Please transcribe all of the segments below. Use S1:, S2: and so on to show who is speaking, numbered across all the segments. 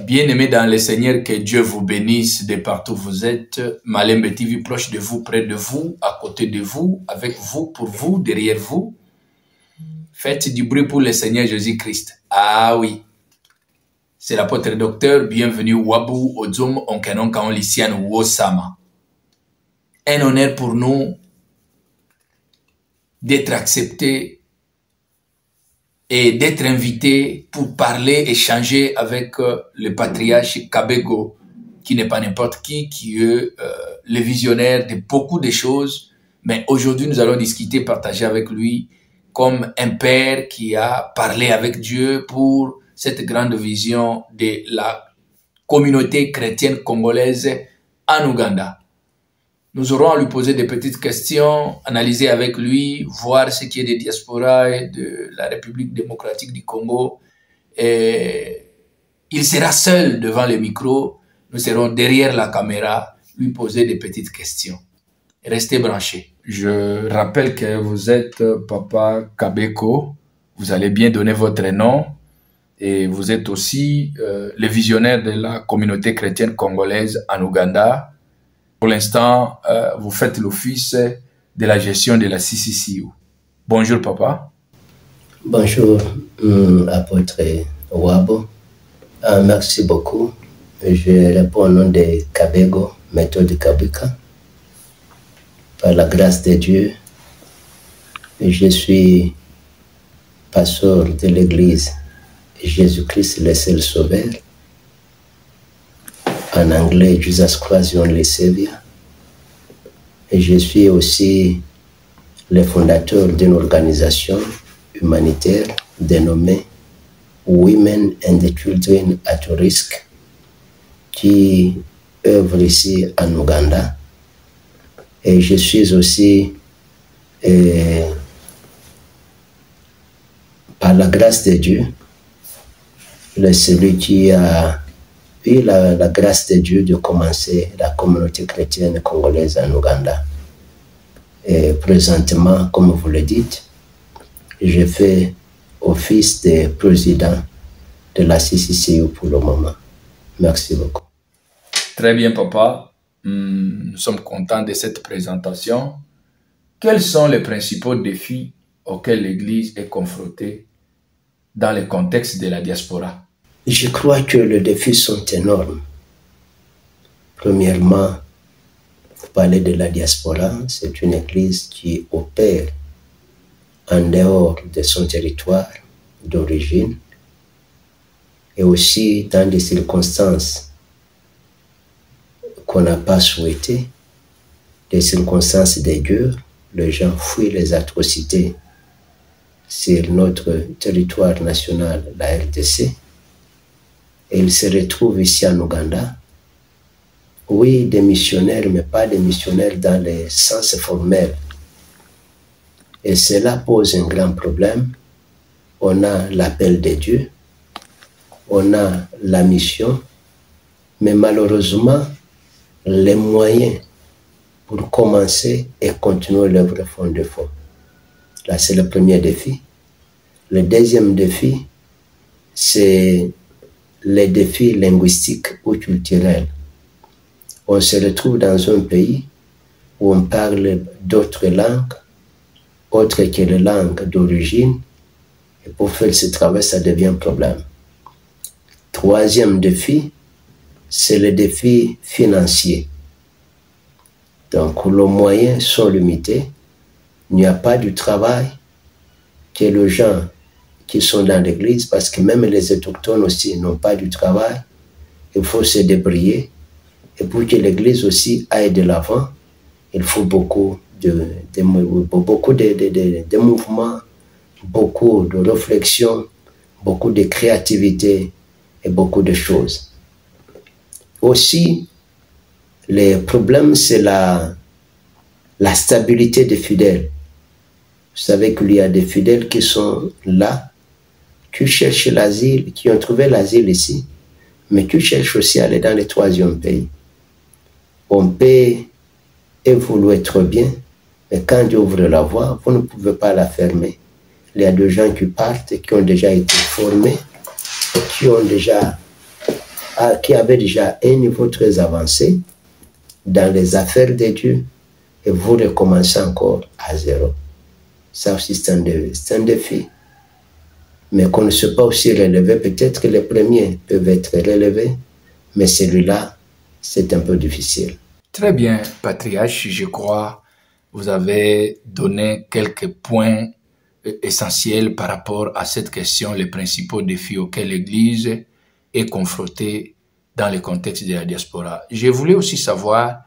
S1: Bien-aimés dans le Seigneur, que Dieu vous bénisse de partout où vous êtes. Malembe TV proche de vous, près de vous, à côté de vous, avec vous, pour vous, derrière vous. Faites du bruit pour le Seigneur Jésus-Christ. Ah oui. C'est l'apôtre docteur. Bienvenue Wabu Ozum Onkenon Kaon Wosama. Un honneur pour nous d'être acceptés et d'être invité pour parler, échanger avec le patriarche Kabego, qui n'est pas n'importe qui est le visionnaire de beaucoup de choses. Mais aujourd'hui, nous allons discuter, partager avec lui comme un père qui a parlé avec Dieu pour cette grande vision de la communauté chrétienne congolaise en Ouganda. Nous aurons à lui poser des petites questions, analyser avec lui, voir ce qui est des diasporas et de la République démocratique du Congo. Et il sera seul devant le micro. Nous serons derrière la caméra, lui poser des petites questions. Restez branchés. Je rappelle que vous êtes Papa Kabeko. Vous allez bien donner votre nom. Et vous êtes aussi le visionnaire de la communauté chrétienne congolaise en Ouganda. Pour l'instant, vous faites l'office de la gestion de la CCCU. Bonjour, papa.
S2: Bonjour, apôtre Wabo. Merci beaucoup. Je réponds au nom de Kabego, méthode Kabika. Par la grâce de Dieu, je suis pasteur de l'église Jésus-Christ, le seul sauveur. En anglais, Jesus Christ, the only Savior. Et je suis aussi le fondateur d'une organisation humanitaire dénommée Women and the Children at Risk, qui œuvre ici en Ouganda. Et je suis aussi, par la grâce de Dieu, celui qui a eu la grâce de Dieu de commencer la communauté chrétienne congolaise en Ouganda. Et présentement, comme vous le dites, je fais office de président de la CCCU pour le moment. Merci beaucoup.
S1: Très bien, papa. Nous sommes contents de cette présentation. Quels sont les principaux défis auxquels l'Église est confrontée dans le contexte de la diaspora?
S2: Je crois que les défis sont énormes. Premièrement, vous parlez de la diaspora, c'est une église qui opère en dehors de son territoire d'origine et aussi dans des circonstances qu'on n'a pas souhaitées, des circonstances de guerre. Les gens fuient les atrocités sur notre territoire national, la RDC. Et ils se retrouvent ici en Ouganda. Oui, des missionnaires, mais pas des missionnaires dans le sens formel. Et cela pose un grand problème. On a l'appel de Dieu, on a la mission, mais malheureusement, les moyens pour commencer et continuer l'œuvre font défaut. Là, c'est le premier défi. Le deuxième défi, c'est les défis linguistiques ou culturels. On se retrouve dans un pays où on parle d'autres langues, autres que les langues d'origine, et pour faire ce travail, ça devient un problème. Troisième défi, c'est le défi financier. Donc, les moyens sont limités. Il n'y a pas du travail que les gens qui sont dans l'église, parce que même les autochtones aussi n'ont pas du travail. Il faut se débrouiller. Et pour que l'église aussi aille de l'avant, il faut beaucoup de mouvements, beaucoup de réflexion, beaucoup de créativité et beaucoup de choses. Aussi, le problème, c'est la stabilité des fidèles. Vous savez qu'il y a des fidèles qui sont là, qui cherchent l'asile, qui ont trouvé l'asile ici, mais qui cherchent aussi à aller dans le troisième pays. On peut évoluer trop bien, mais quand Dieu ouvre la voie, vous ne pouvez pas la fermer. Il y a des gens qui partent, qui ont déjà été formés, qui ont déjà qui avait déjà un niveau très avancé dans les affaires de Dieu, et vous recommencez encore à zéro. Ça aussi, c'est un défi. Mais qu'on ne soit pas aussi relevé, peut-être que les premiers peuvent être relevés, mais celui-là, c'est un peu difficile.
S1: Très bien, Patriarche, je crois vous avez donné quelques points essentiels par rapport à cette question, les principaux défis auxquels l'Église est confrontée dans le contexte de la diaspora. Je voulais aussi savoir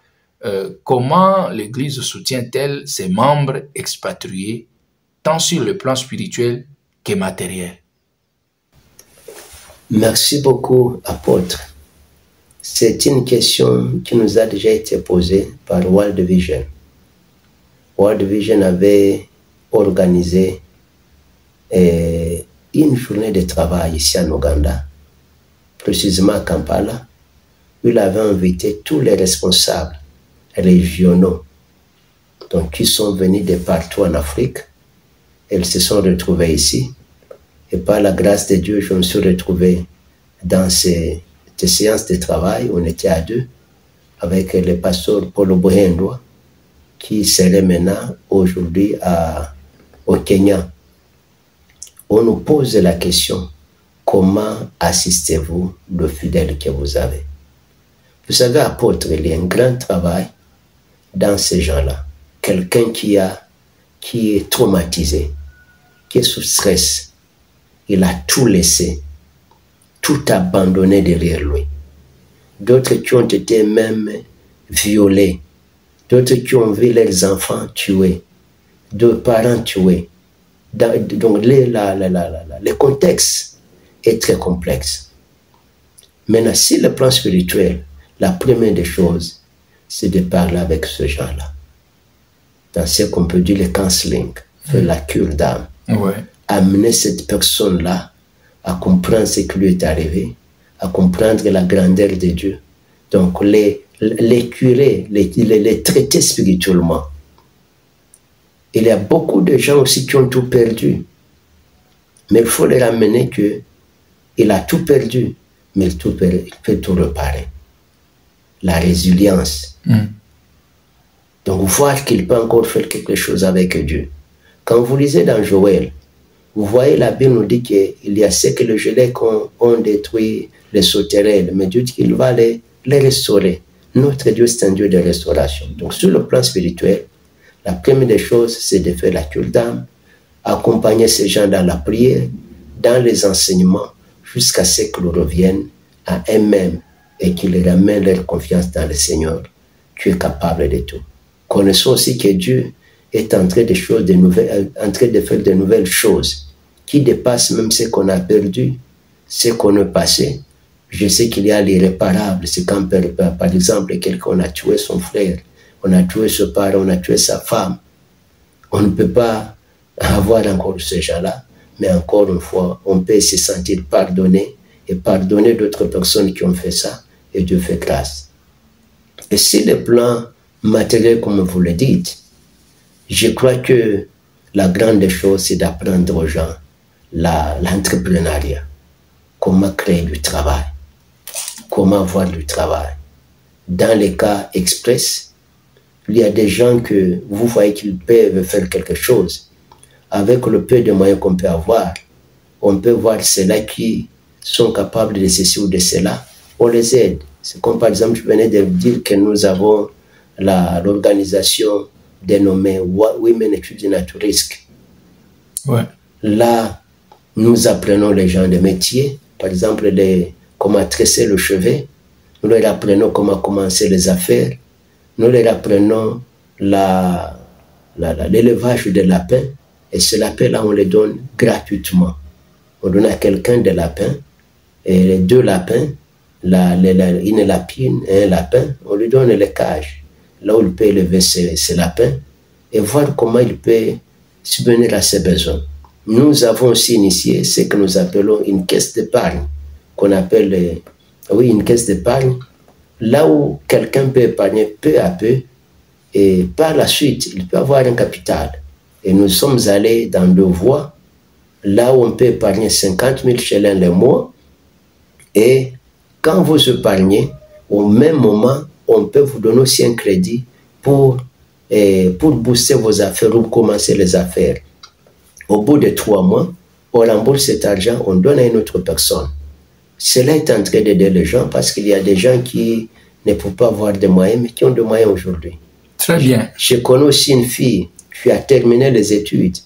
S1: comment l'Église soutient-elle ses membres expatriés, tant sur le plan spirituel que matériel.
S2: Merci beaucoup, apôtre. C'est une question qui nous a déjà été posée par World Vision. World Vision avait organisé une journée de travail ici en Ouganda, précisément à Kampala, où il avait invité tous les responsables régionaux, donc qui sont venus de partout en Afrique. Ils se sont retrouvés ici. Et par la grâce de Dieu, je me suis retrouvé dans ces séances de travail. On était à deux avec le pasteur Paul Bohendwa, qui serait maintenant aujourd'hui au Kenya. On nous pose la question, comment assistez-vous le fidèle que vous avez? Vous savez, apôtre, il y a un grand travail dans ces gens-là. Quelqu'un qui est traumatisé, qui est sous stress, il a tout laissé, tout abandonné derrière lui. D'autres qui ont été même violés, d'autres qui ont vu leurs enfants tués, deux parents tués. Donc le contexte est très complexe. Maintenant, sur le plan spirituel, la première des choses, c'est de parler avec ces gens-là. Dans ce qu'on peut dire le counseling, faire la cure d'âme.
S1: Ouais.
S2: Amener cette personne-là à comprendre ce qui lui est arrivé, à comprendre la grandeur de Dieu. Donc, les curer, les traiter spirituellement. Il y a beaucoup de gens aussi qui ont tout perdu. Mais il faut les ramener qu'il a tout perdu, mais il peut tout réparer. La résilience. Donc, voir qu'il peut encore faire quelque chose avec Dieu. Quand vous lisez dans Joël, vous voyez, la Bible nous dit qu'il y a ceux que le gelé ont détruit, les sauterelles, mais Dieu dit qu'il va les restaurer. Notre Dieu, c'est un Dieu de restauration. Donc, sur le plan spirituel, la première des choses, c'est de faire la cure d'âme, accompagner ces gens dans la prière, dans les enseignements, jusqu'à ce qu'ils reviennent à eux-mêmes et qu'ils ramènent leur confiance dans le Seigneur, qui est capable de tout. Connaissons aussi que Dieu est en train de faire de nouvelles choses qui dépassent même ce qu'on a perdu, ce qu'on a passé. Je sais qu'il y a l'irréparable. C'est quand, par exemple, quelqu'un a tué son frère, on a tué son père, on a tué sa femme. On ne peut pas avoir encore ce gens-là, mais encore une fois, on peut se sentir pardonné et pardonner d'autres personnes qui ont fait ça, et Dieu fait grâce. Et sur le plan matériel, comme vous le dites, je crois que la grande chose, c'est d'apprendre aux gens l'entrepreneuriat, comment créer du travail, comment avoir du travail. Dans les cas express, il y a des gens que vous voyez qu'ils peuvent faire quelque chose. Avec le peu de moyens qu'on peut avoir, on peut voir ceux-là qui sont capables de ceci ou de cela, on les aide. C'est comme par exemple, je venais de dire que nous avons l'organisation dénommée Women Étudiants at Risk.
S1: Ouais.
S2: Là, nous apprenons les gens des métiers, par exemple comment tresser le chevet, nous leur apprenons comment commencer les affaires, nous leur apprenons l'élevage des lapins, et ce lapin-là, on les donne gratuitement. On donne à quelqu'un des lapins, et les deux lapins, une lapine et un lapin, on lui donne les cages, là où il peut élever ses lapins, et voir comment il peut subvenir à ses besoins. Nous avons aussi initié ce que nous appelons une caisse d'épargne, qu'on appelle, une caisse d'épargne, là où quelqu'un peut épargner peu à peu, et par la suite, il peut avoir un capital. Et nous sommes allés dans 2 voies, là où on peut épargner 50 000 shillings le mois, et quand vous épargnez, au même moment, on peut vous donner aussi un crédit pour booster vos affaires ou commencer les affaires. Au bout de 3 mois, on rembourse cet argent, on donne à une autre personne. Cela est en train d'aider les gens parce qu'il y a des gens qui ne peuvent pas avoir de moyens, mais qui ont des moyens aujourd'hui.
S1: Très bien.
S2: Je connais aussi une fille qui a terminé les études,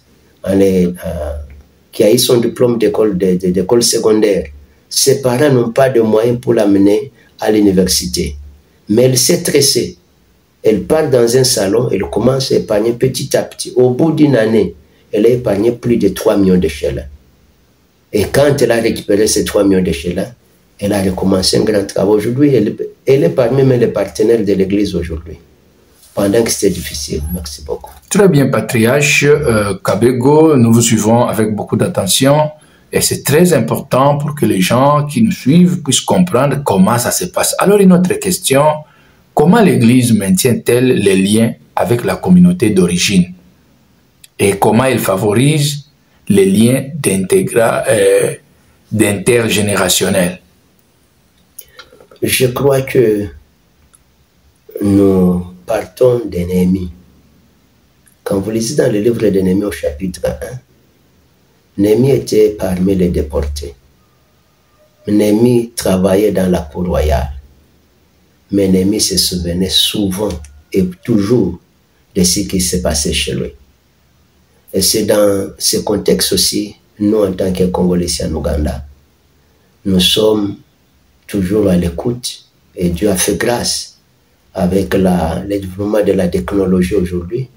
S2: qui a eu son diplôme d'école secondaire. Ses parents n'ont pas de moyens pour l'amener à l'université. Mais elle s'est stressée. Elle part dans un salon, elle commence à épargner petit à petit. Au bout d'une année, elle a épargné plus de 3 millions de shillings. Et quand elle a récupéré ces 3 millions de shillings, elle a recommencé un grand travail. Aujourd'hui, elle est parmi les partenaires de l'Église aujourd'hui. Pendant que c'était difficile. Merci beaucoup.
S1: Très bien, Patriarche Kabego, nous vous suivons avec beaucoup d'attention et c'est très important pour que les gens qui nous suivent puissent comprendre comment ça se passe. Alors, une autre question, comment l'Église maintient-elle les liens avec la communauté d'origine et comment elle favorise les liens d'intergénérationnels?
S2: Je crois que nous partons de Néhémie. Quand vous lisez dans le livre de Néhémie au chapitre 1, Néhémie était parmi les déportés. Néhémie travaillait dans la cour royale. Mais Néhémie se souvenait souvent et toujours de ce qui s'est passé chez lui. Et c'est dans ce contexte aussi, nous en tant que Congolais ici en Ouganda, nous sommes toujours à l'écoute et Dieu a fait grâce avec le développement de la technologie aujourd'hui.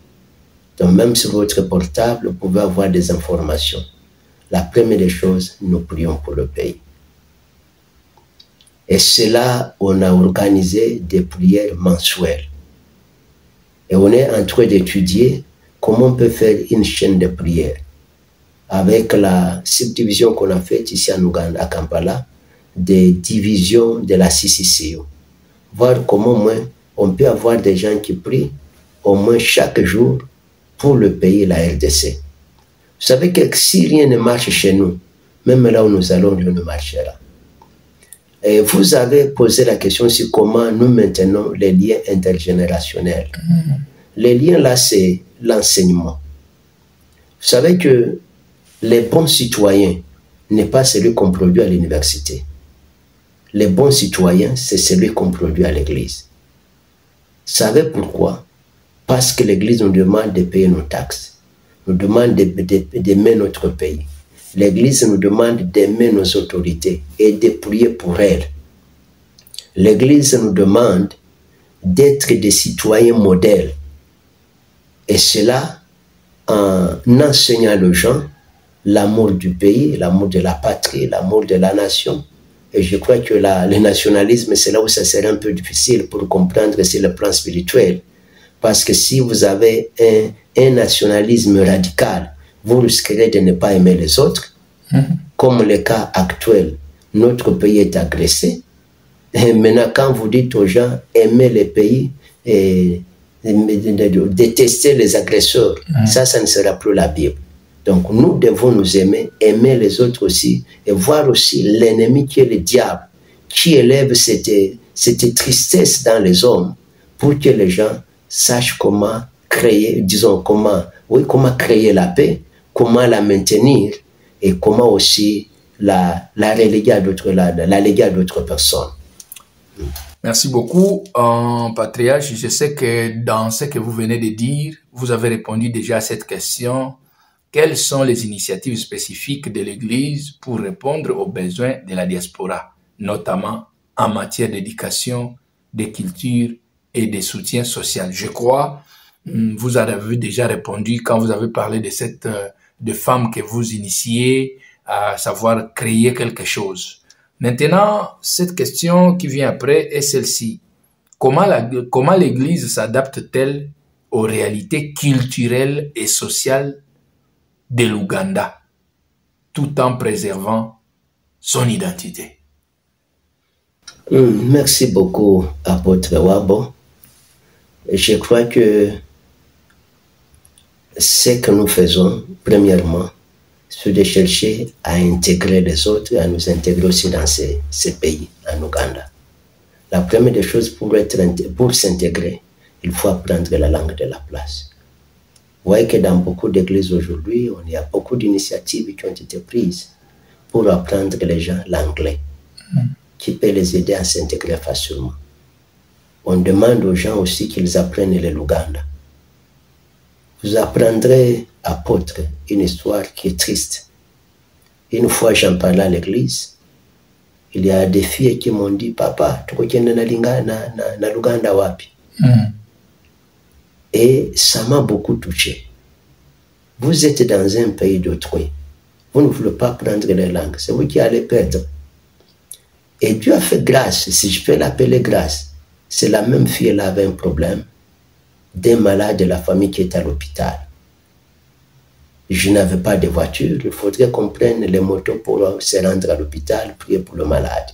S2: Donc même sur votre portable, vous pouvez avoir des informations. La première des choses, nous prions pour le pays. Et c'est là on a organisé des prières mensuelles. Et on est en train d'étudier comment on peut faire une chaîne de prières. Avec la subdivision qu'on a faite ici en Ouganda, à Kampala, des divisions de la CCCO. Voir comment au moins on peut avoir des gens qui prient au moins chaque jour pour le pays, la RDC. Vous savez que si rien ne marche chez nous, même là où nous allons, rien ne marchera. Et vous avez posé la question sur comment nous maintenons les liens intergénérationnels. Les liens là, c'est l'enseignement. Vous savez que les bons citoyens n'est pas celui qu'on produit à l'université. Les bons citoyens, c'est celui qu'on produit à l'église. Vous savez pourquoi? Parce que l'église nous demande de payer nos taxes, nous demande d'aimer notre pays. L'église nous demande d'aimer nos autorités et de prier pour elles. L'église nous demande d'être des citoyens modèles. Et cela en enseignant aux gens l'amour du pays, l'amour de la patrie, l'amour de la nation. Et je crois que le nationalisme, c'est là où ça serait un peu difficile pour comprendre sur le plan spirituel. Parce que si vous avez un nationalisme radical, vous risquerez de ne pas aimer les autres. Comme le cas actuel, notre pays est agressé. Et maintenant, quand vous dites aux gens, aimez les pays et détester les agresseurs, ça ne sera plus la Bible. Donc nous devons nous aimer, aimer les autres aussi, et voir aussi l'ennemi qui est le diable, qui élève cette tristesse dans les hommes, pour que les gens sachent comment créer, comment créer la paix, comment la maintenir, et comment aussi la léguer à d'autres personnes.
S1: Merci beaucoup, Patriarche. Je sais que dans ce que vous venez de dire, vous avez répondu déjà à cette question. Quelles sont les initiatives spécifiques de l'Église pour répondre aux besoins de la diaspora, notamment en matière d'éducation, de culture et de soutien social? Je crois, vous avez déjà répondu quand vous avez parlé de femmes que vous initiez à savoir créer quelque chose. Maintenant, cette question qui vient après est celle-ci. Comment l'Église s'adapte-t-elle aux réalités culturelles et sociales de l'Ouganda, tout en préservant son identité?
S2: Merci beaucoup, apôtre Wabo. Je crois que ce que nous faisons, premièrement, c'est de chercher à intégrer les autres et à nous intégrer aussi dans ces pays, en Ouganda. La première des choses, pour s'intégrer, il faut apprendre la langue de la place. Vous voyez que dans beaucoup d'églises aujourd'hui, il y a beaucoup d'initiatives qui ont été prises pour apprendre les gens l'anglais, qui peut les aider à s'intégrer facilement. On demande aux gens aussi qu'ils apprennent le Luganda. Vous apprendrez, apôtre, une histoire qui est triste. Une fois, j'en parlais à l'église. Il y a des filles qui m'ont dit, papa, tu connais na Luganda wapi? Et ça m'a beaucoup touché. Vous êtes dans un pays d'autrui. Vous ne voulez pas prendre les langues. C'est vous qui allez perdre. Et Dieu a fait grâce, si je peux l'appeler grâce. C'est la même fille, elle avait un problème. Des malades de la famille qui est à l'hôpital. Je n'avais pas de voiture. Il faudrait qu'on prenne les motos pour se rendre à l'hôpital, prier pour le malade.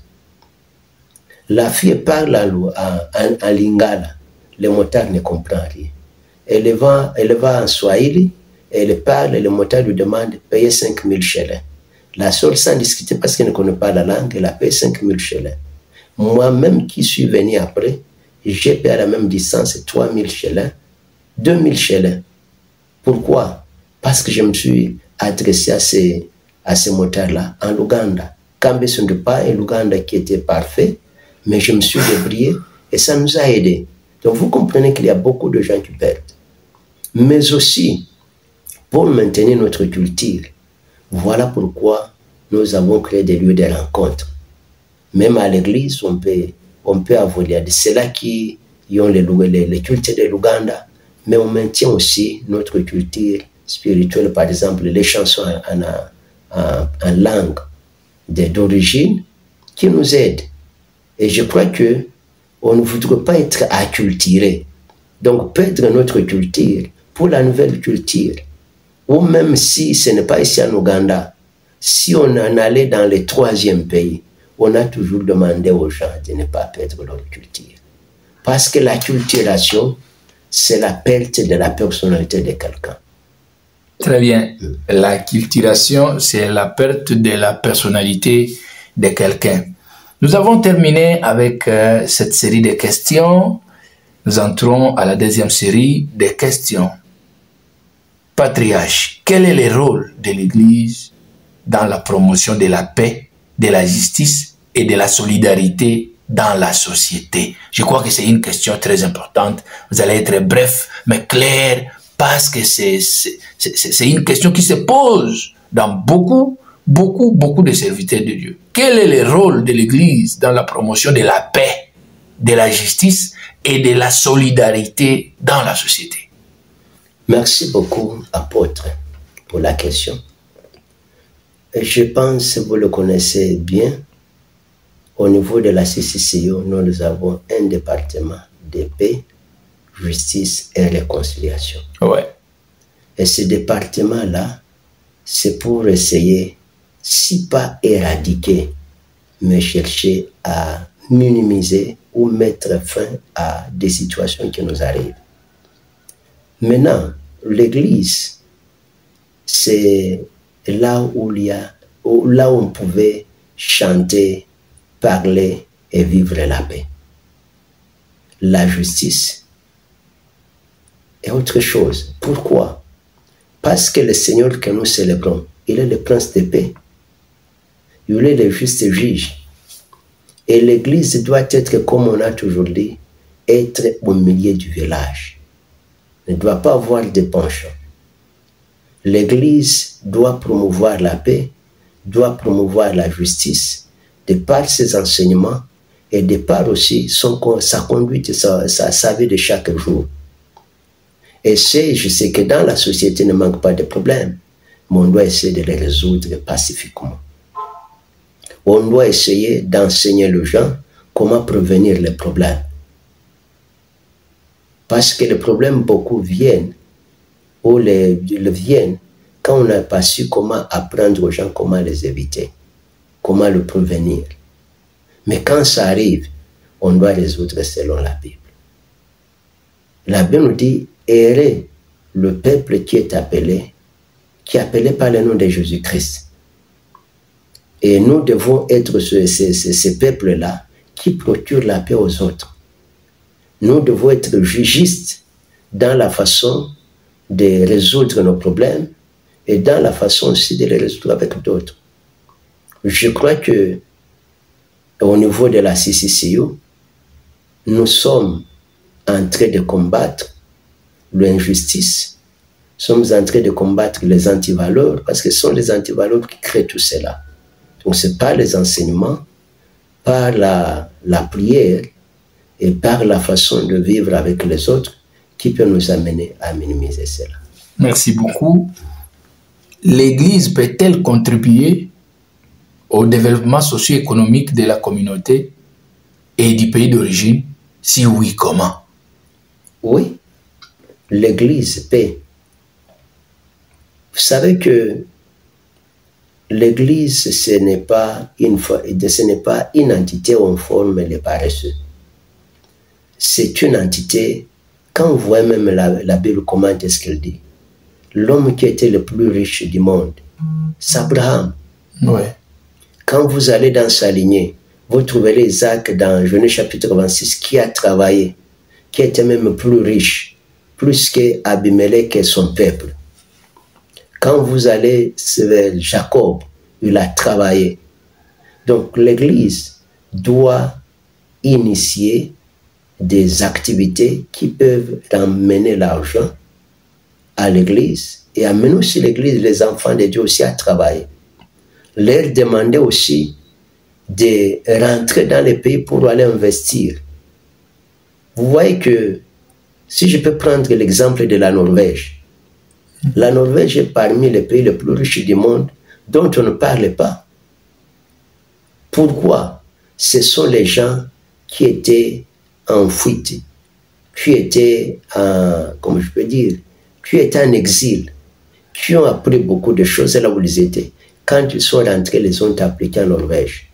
S2: La fille parle en lingala. Le motard ne comprend rien. Elle va en Swahili, elle parle, et le motard lui demande de payer 5 000 shillings. La seule, sans discuter parce qu'elle ne connaît pas la langue, elle a payé 5 000 shillings. Moi-même qui suis venu après, j'ai payé à la même distance 3 000 shillings, 2 000 shillings. Pourquoi? Parce que je me suis adressé à ces motards-là en Ouganda. Kambe, ce n'est pas un Ouganda qui était parfait, mais je me suis débrouillé et ça nous a aidés. Donc vous comprenez qu'il y a beaucoup de gens qui perdent. Mais aussi, pour maintenir notre culture, voilà pourquoi nous avons créé des lieux de rencontre. Même à l'église, on peut avoir de ceux-là qui ont les cultes de l'Ouganda, mais on maintient aussi notre culture spirituelle, par exemple les chansons en langue d'origine qui nous aident. Et je crois que on ne voudrait pas être acculturé. Donc perdre notre culture pour la nouvelle culture. Ou même si ce n'est pas ici en Ouganda, si on en allait dans les 3e pays, on a toujours demandé aux gens de ne pas perdre leur culture. Parce que la culturation, c'est la perte de la personnalité de quelqu'un.
S1: Très bien. La culturation, c'est la perte de la personnalité de quelqu'un. Nous avons terminé avec cette série de questions. Nous entrons à la deuxième série de questions. Patriarche, quel est le rôle de l'Église dans la promotion de la paix, de la justice et de la solidarité dans la société? Je crois que c'est une question très importante. Vous allez être bref, mais clair, parce que c'est une question qui se pose dans beaucoup de serviteurs de Dieu. Quel est le rôle de l'Église dans la promotion de la paix, de la justice et de la solidarité dans la société?
S2: Merci beaucoup, apôtre, pour la question. Et je pense que vous le connaissez bien. Au niveau de la CCCO, nous avons un département de paix, justice et réconciliation.
S1: Ouais.
S2: Et ce département-là, c'est pour essayer, si pas éradiquer, mais chercher à minimiser ou mettre fin à des situations qui nous arrivent. Maintenant, l'Église, c'est là où on pouvait chanter, parler et vivre la paix. La justice est autre chose. Pourquoi? Parce que le Seigneur que nous célébrons, il est le prince de paix. Il est le juste juge. Et l'Église doit être, comme on a toujours dit, être au milieu du village. Ne doit pas avoir de penchants. L'Église doit promouvoir la paix, doit promouvoir la justice, de par ses enseignements et de par aussi sa conduite, sa vie de chaque jour. Et je sais que dans la société, il ne manque pas de problèmes, mais on doit essayer de les résoudre pacifiquement. On doit essayer d'enseigner aux gens comment prévenir les problèmes. Parce que les problèmes, beaucoup viennent, viennent quand on n'a pas su comment apprendre aux gens comment les éviter, comment le prévenir. Mais quand ça arrive, on doit résoudre selon la Bible. La Bible nous dit, errez le peuple qui est appelé qui est appelé par le nom de Jésus-Christ. Et nous devons être ces peuples-là qui procurent la paix aux autres. Nous devons être justes dans la façon de résoudre nos problèmes et dans la façon aussi de les résoudre avec d'autres. Je crois que au niveau de la CCCU, nous sommes en train de combattre l'injustice, nous sommes en train de combattre les antivaleurs, parce que ce sont les antivaleurs qui créent tout cela. Donc c'est par les enseignements, par la prière et par la façon de vivre avec les autres qui peut nous amener à minimiser cela.
S1: Merci beaucoup. L'Église peut-elle contribuer au développement socio-économique de la communauté et du pays d'origine? Si oui, comment?
S2: Oui, l'Église peut. Vous savez que l'Église, ce n'est pas une entité où on forme les paresseux. C'est une entité, quand vous voyez même la Bible, comment est-ce qu'elle dit? L'homme qui était le plus riche du monde, c'est Abraham.
S1: Ouais.
S2: Quand vous allez dans sa lignée, vous trouverez Isaac dans Genèse chapitre 26 qui a travaillé, qui était même plus riche, plus qu'Abimelech et son peuple. Quand vous allez vers Jacob, il a travaillé. Donc l'Église doit initier des activités qui peuvent amener l'argent à l'Église et amener aussi l'Église, les enfants de Dieu aussi à travailler. Leur demander aussi de rentrer dans les pays pour aller investir. Vous voyez que, si je peux prendre l'exemple de la Norvège, la Norvège est parmi les pays les plus riches du monde dont on ne parle pas. Pourquoi? Ce sont les gens qui étaient en fuite, qui étaient en, comment je peux dire, qui étaient en exil, qui ont appris beaucoup de choses là où ils étaient. Quand ils sont rentrés, ils les ont appliqués en Norvège.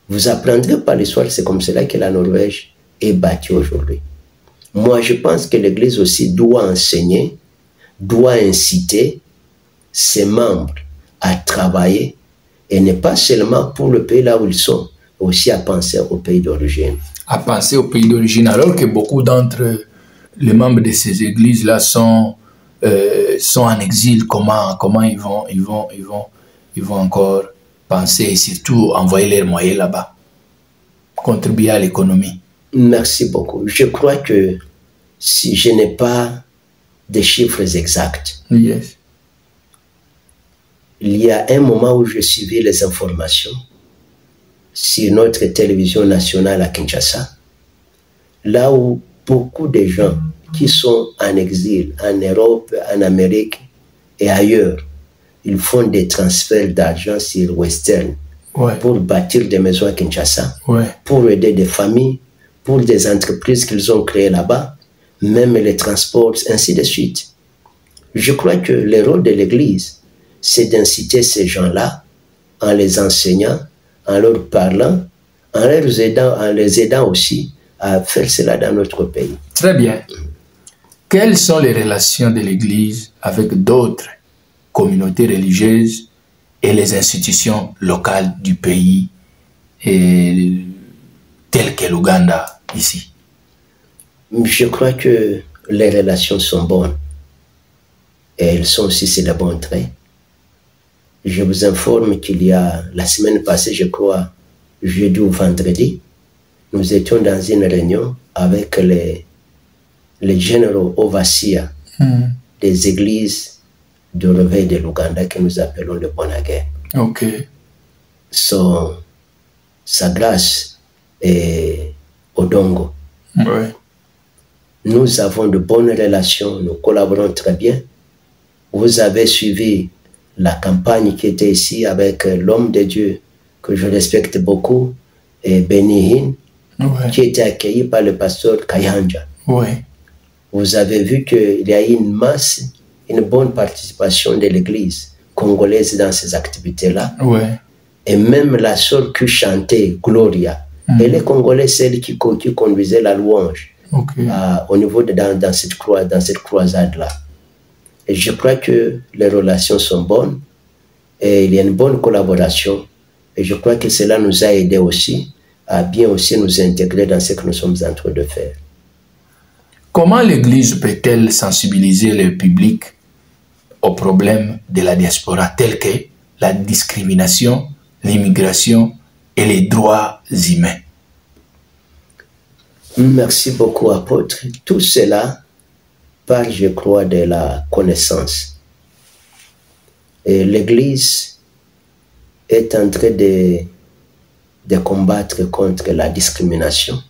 S2: Vous apprendrez par l'histoire, c'est comme cela que la Norvège est bâtie aujourd'hui. Moi, je pense que l'Église aussi doit enseigner, doit inciter ses membres à travailler, et ne pas seulement pour le pays là où ils sont, aussi à penser au pays d'origine.
S1: À penser au pays d'origine, alors que beaucoup d'entre les membres de ces églises-là sont en exil. Comment ils vont encore penser et surtout envoyer leurs moyens là-bas, contribuer à l'économie?
S2: Merci beaucoup. Je crois que si je n'ai pas des chiffres exacts,
S1: yes,
S2: il y a un moment où je suivais les informations sur notre télévision nationale à Kinshasa, là où beaucoup de gens qui sont en exil, en Europe, en Amérique et ailleurs, ils font des transferts d'argent sur Western, ouais, pour bâtir des maisons à Kinshasa, ouais, pour aider des familles, pour des entreprises qu'ils ont créées là-bas, même les transports, ainsi de suite. Je crois que le rôle de l'Église, c'est d'inciter ces gens-là en les enseignant, en leur parlant, en les aidant aussi à faire cela dans notre pays.
S1: Très bien. Quelles sont les relations de l'Église avec d'autres communautés religieuses et les institutions locales du pays, telles que l'Ouganda ici?
S2: Je crois que les relations sont bonnes. Et elles sont aussi sur le bon trait. Je vous informe qu'il y a, la semaine passée, je crois, jeudi ou vendredi, nous étions dans une réunion avec les généraux overseers des églises de réveil de l'Ouganda que nous appelons le Bonagé.
S1: Ok.
S2: Sa grâce est Odongo.
S1: Ouais.
S2: Nous avons de bonnes relations, nous collaborons très bien. Vous avez suivi la campagne qui était ici avec l'homme de Dieu que je respecte beaucoup, et Benihin, ouais, qui était accueilli par le pasteur Kayanja.
S1: Ouais.
S2: Vous avez vu qu'il y a eu une bonne participation de l'Église congolaise dans ces activités-là.
S1: Ouais.
S2: Et même la sœur qui chantait Gloria, elle est congolaise, celle qui conduisait la louange, okay, au niveau de dans cette croisade-là. Et je crois que les relations sont bonnes et il y a une bonne collaboration. Et je crois que cela nous a aidés aussi à bien aussi nous intégrer dans ce que nous sommes en train de faire.
S1: Comment l'Église peut-elle sensibiliser le public aux problèmes de la diaspora tels que la discrimination, l'immigration et les droits humains?
S2: Merci beaucoup, apôtre. Tout cela part, je crois, de la connaissance. Et l'Église est en train de combattre contre la discrimination.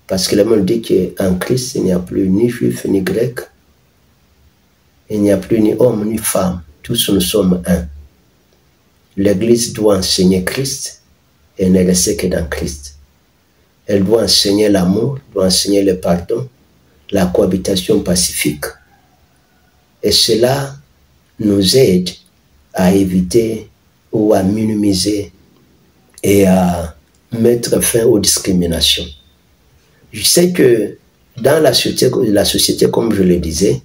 S2: Parce que le monde dit qu'en Christ, il n'y a plus ni juif ni grec. Il n'y a plus ni homme ni femme. Tous nous sommes un. L'Église doit enseigner Christ et ne rester que dans Christ. Elle doit enseigner l'amour, doit enseigner le pardon, la cohabitation pacifique. Et cela nous aide à éviter ou à minimiser et à mettre fin aux discriminations. Je sais que dans la société, comme je le disais,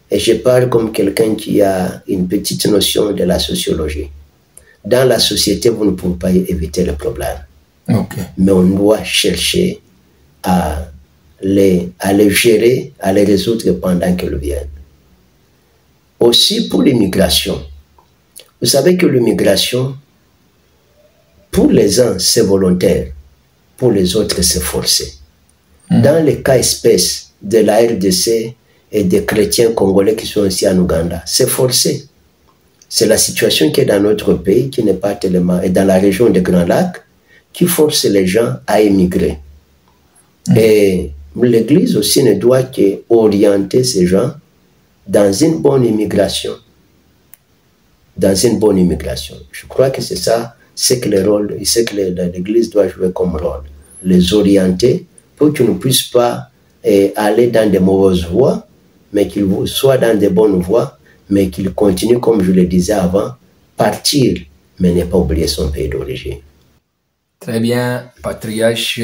S2: et je parle comme quelqu'un qui a une petite notion de la sociologie, dans la société, vous ne pouvez pas éviter le problème.
S1: Okay.
S2: Mais on doit chercher à les gérer, à les résoudre pendant qu'elles viennent. Aussi pour l'immigration. Vous savez que l'immigration, pour les uns, c'est volontaire. Pour les autres, c'est forcé. Dans les cas espèces de la RDC et des chrétiens congolais qui sont ici en Ouganda, c'est forcé. C'est la situation qui est dans notre pays, qui n'est pas tellement, et dans la région des Grands Lacs, qui force les gens à émigrer. Et l'Église aussi ne doit qu'orienter ces gens dans une bonne immigration. Dans une bonne immigration. Je crois que c'est ça, c'est que l'Église doit jouer comme rôle. Les orienter pour qu'ils ne puissent pas aller dans de mauvaises voies, mais qu'ils soient dans de bonnes voies, mais qu'ils continuent, comme je le disais avant, partir, mais ne pas oublier son pays d'origine.
S1: Très bien, Patriarche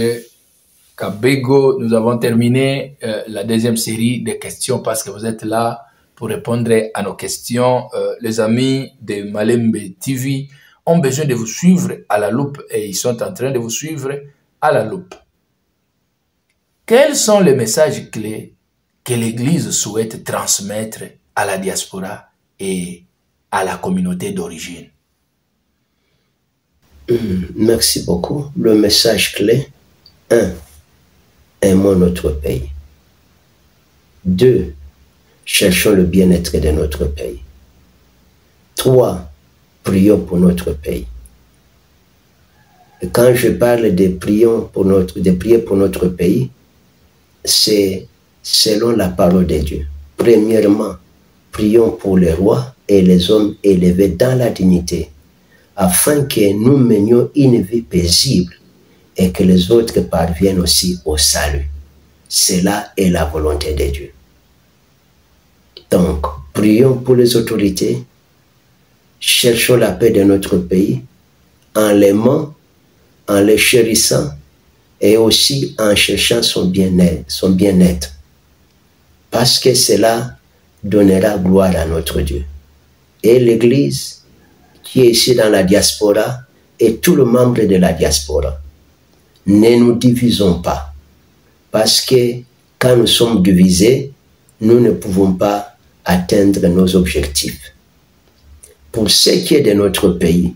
S1: Kabego, nous avons terminé la deuxième série de questions parce que vous êtes là pour répondre à nos questions. Les amis de Malembe TV ont besoin de vous suivre à la loupe et ils sont en train de vous suivre à la loupe. Quels sont les messages clés que l'Église souhaite transmettre à la diaspora et à la communauté d'origine?
S2: Merci beaucoup. Le message clé, 1. Aimons notre pays. 2. Cherchons le bien-être de notre pays. 3. Prions pour notre pays. Et quand je parle de prier pour notre pays, c'est selon la parole de Dieu. Premièrement, prions pour les rois et les hommes élevés dans la dignité, afin que nous menions une vie paisible et que les autres parviennent aussi au salut. Cela est la volonté de Dieu. Donc, prions pour les autorités, cherchons la paix de notre pays, en l'aimant, en le chérissant et aussi en cherchant son bien-être. Parce que cela donnera gloire à notre Dieu. Et l'Église, qui est ici dans la diaspora, et tous les membres de la diaspora, ne nous divisons pas. Parce que quand nous sommes divisés, nous ne pouvons pas atteindre nos objectifs. Pour ce qui est de notre pays,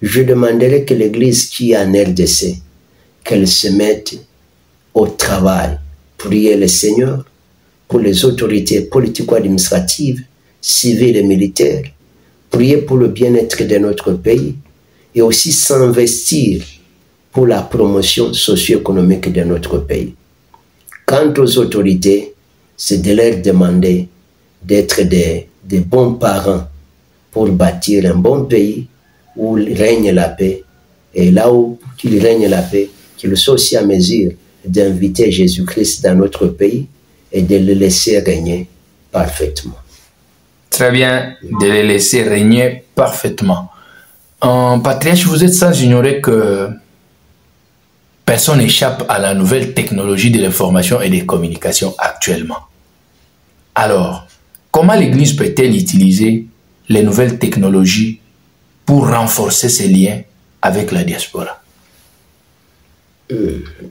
S2: je demanderai que l'Église qui est en RDC, qu'elle se mette au travail, prier le Seigneur pour les autorités politico-administratives, civiles et militaires, prier pour le bien-être de notre pays et aussi s'investir pour la promotion socio-économique de notre pays. Quant aux autorités, c'est de leur demander d'être des bons parents pour bâtir un bon pays où règne la paix. Et là où il règne la paix, qu'ils soient aussi à mesure d'inviter Jésus-Christ dans notre pays et de le laisser régner parfaitement.
S1: Très bien, de le laisser régner parfaitement. Patriarche, vous êtes sans ignorer que personne n'échappe à la nouvelle technologie de l'information et des communications actuellement. Alors, comment l'Église peut-elle utiliser les nouvelles technologies pour renforcer ses liens avec la diaspora?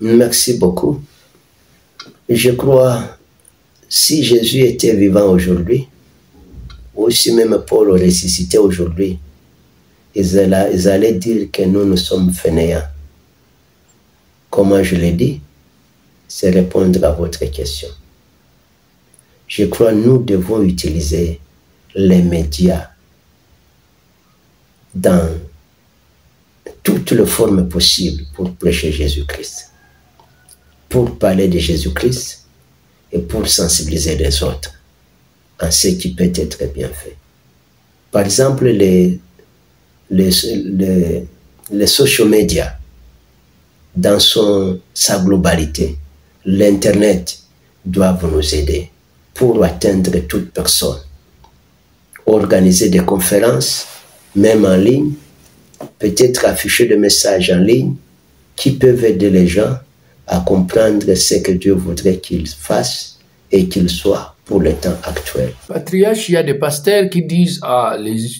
S2: Merci beaucoup. Je crois, si Jésus était vivant aujourd'hui, ou si même Paul ressuscité aujourd'hui, ils allaient dire que nous sommes fainéants. Comment je l'ai dit? C'est répondre à votre question. Je crois que nous devons utiliser les médias dans toutes les formes possibles pour prêcher Jésus-Christ, pour parler de Jésus-Christ et pour sensibiliser les autres en ce qui peut être bien fait. Par exemple, les social media, dans sa globalité, l'Internet doivent nous aider pour atteindre toute personne. Organiser des conférences, même en ligne, peut-être afficher des messages en ligne qui peuvent aider les gens à comprendre ce que Dieu voudrait qu'ils fassent et qu'ils soient pour le temps actuel.
S1: Patriarche, il y a des pasteurs qui disent